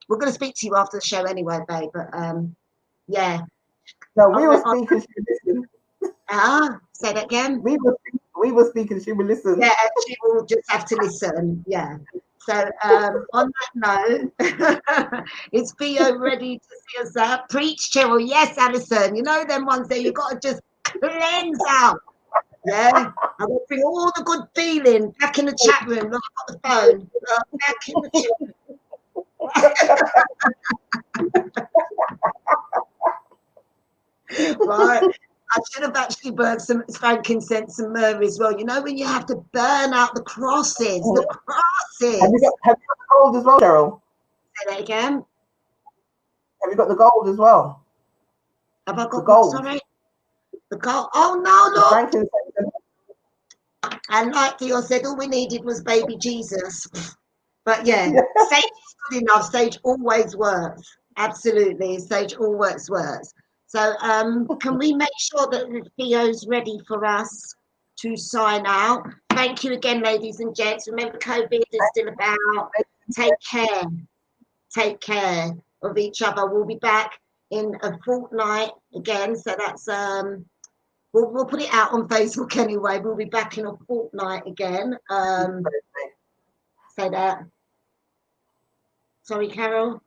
We're going to speak to you after the show anyway, babe. But yeah. No, we will speak and she will listen. Say that again. We will speak and she will listen. Yeah, she will just have to listen. Yeah. So on that note, is Theo ready to see us out? Preach, Cheryl. Yes, Alison. You know them ones there. You got to just cleanse out. Yeah, I'm going to bring all the good feeling back in the chat room. Look, I've got the phone. Back in the chat room. Right. I should have actually burned some frankincense and myrrh as well. You know when you have to burn out the crosses, the crosses. Have you got the gold as well, Cheryl? Say that again. Have you got the gold as well? Have I got the gold? Sorry? The gold. Oh no, look. Frankincense. And like Theo said, all we needed was baby Jesus. But yeah, sage is good enough. Sage always works. Absolutely. Sage always works. So can we make sure that Theo's ready for us to sign out? Thank you again, ladies and gents. Remember, COVID is still about. Take care. Take care of each other. We'll be back in a fortnight again. So that's we'll put it out on Facebook anyway. We'll be back in a fortnight again. Say that. Sorry, Carol.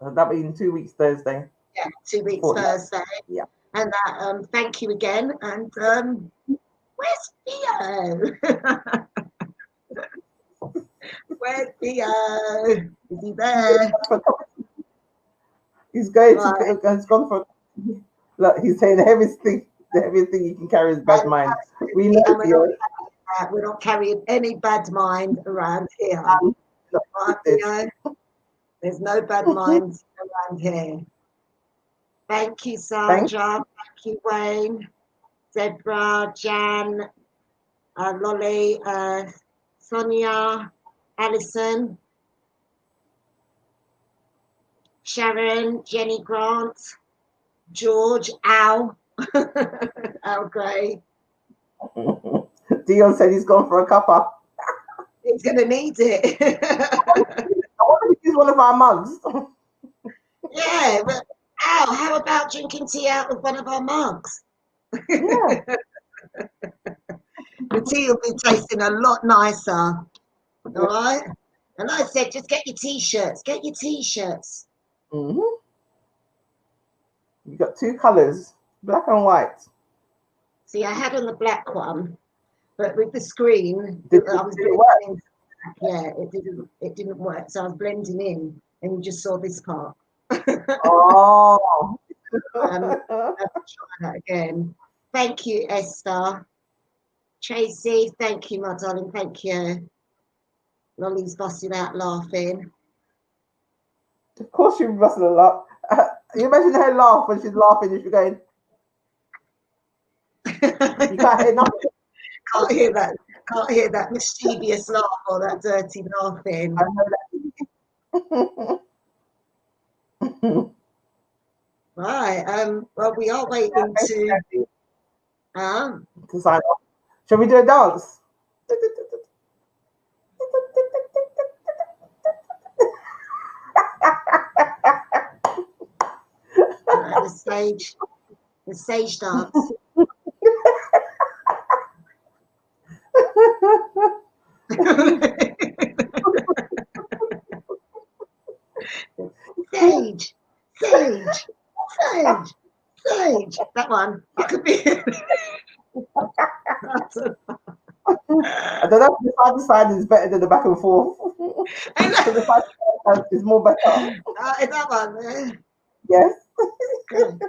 That'll be in 2 weeks, Thursday. Yeah, 2 weeks Thursday. Yeah. And that, thank you again. And where's Theo? Where's Theo? Is he there? He's going to. He's gone for. Look, he's saying the heaviest thing you can carry is bad mind. We know Theo. We're not carrying any bad mind around here. There's no bad minds around here. Thank you, Sandra. Thank you, Wayne, Deborah, Jan, Lolly, Sonia, Alison. Sharon, Jenny Grant, George, Al, Al Gray. Dion said he's gone for a cuppa. He's going to need it. I wonder if he's one of our mugs. Yeah, but Al, how about drinking tea out of one of our mugs? Yeah. The tea will be tasting a lot nicer. All right? And I said, just get your t-shirts. Get your t-shirts. Mm-hmm. You got two colours, black and white. See, I had on the black one, but with the screen, Did I was it work? yeah, it didn't work. So I was blending in, and you just saw this part. Oh. I'll try that again. Thank you, Esther. Tracy, thank you, my darling. Thank you. Lolly's busting out laughing. Of course she must have laughed. You imagine her laugh when she's laughing and she's going, you can't hear nothing. Can't hear that mischievous laugh or that dirty laughing. I know that. Right. Well, we are waiting to sign off. Shall we do a dance? The sage dance. Sage. That one. That could be. I don't know if the side to side is better than the back and forth. So the side to side is more better. Is that one? Yes. Good.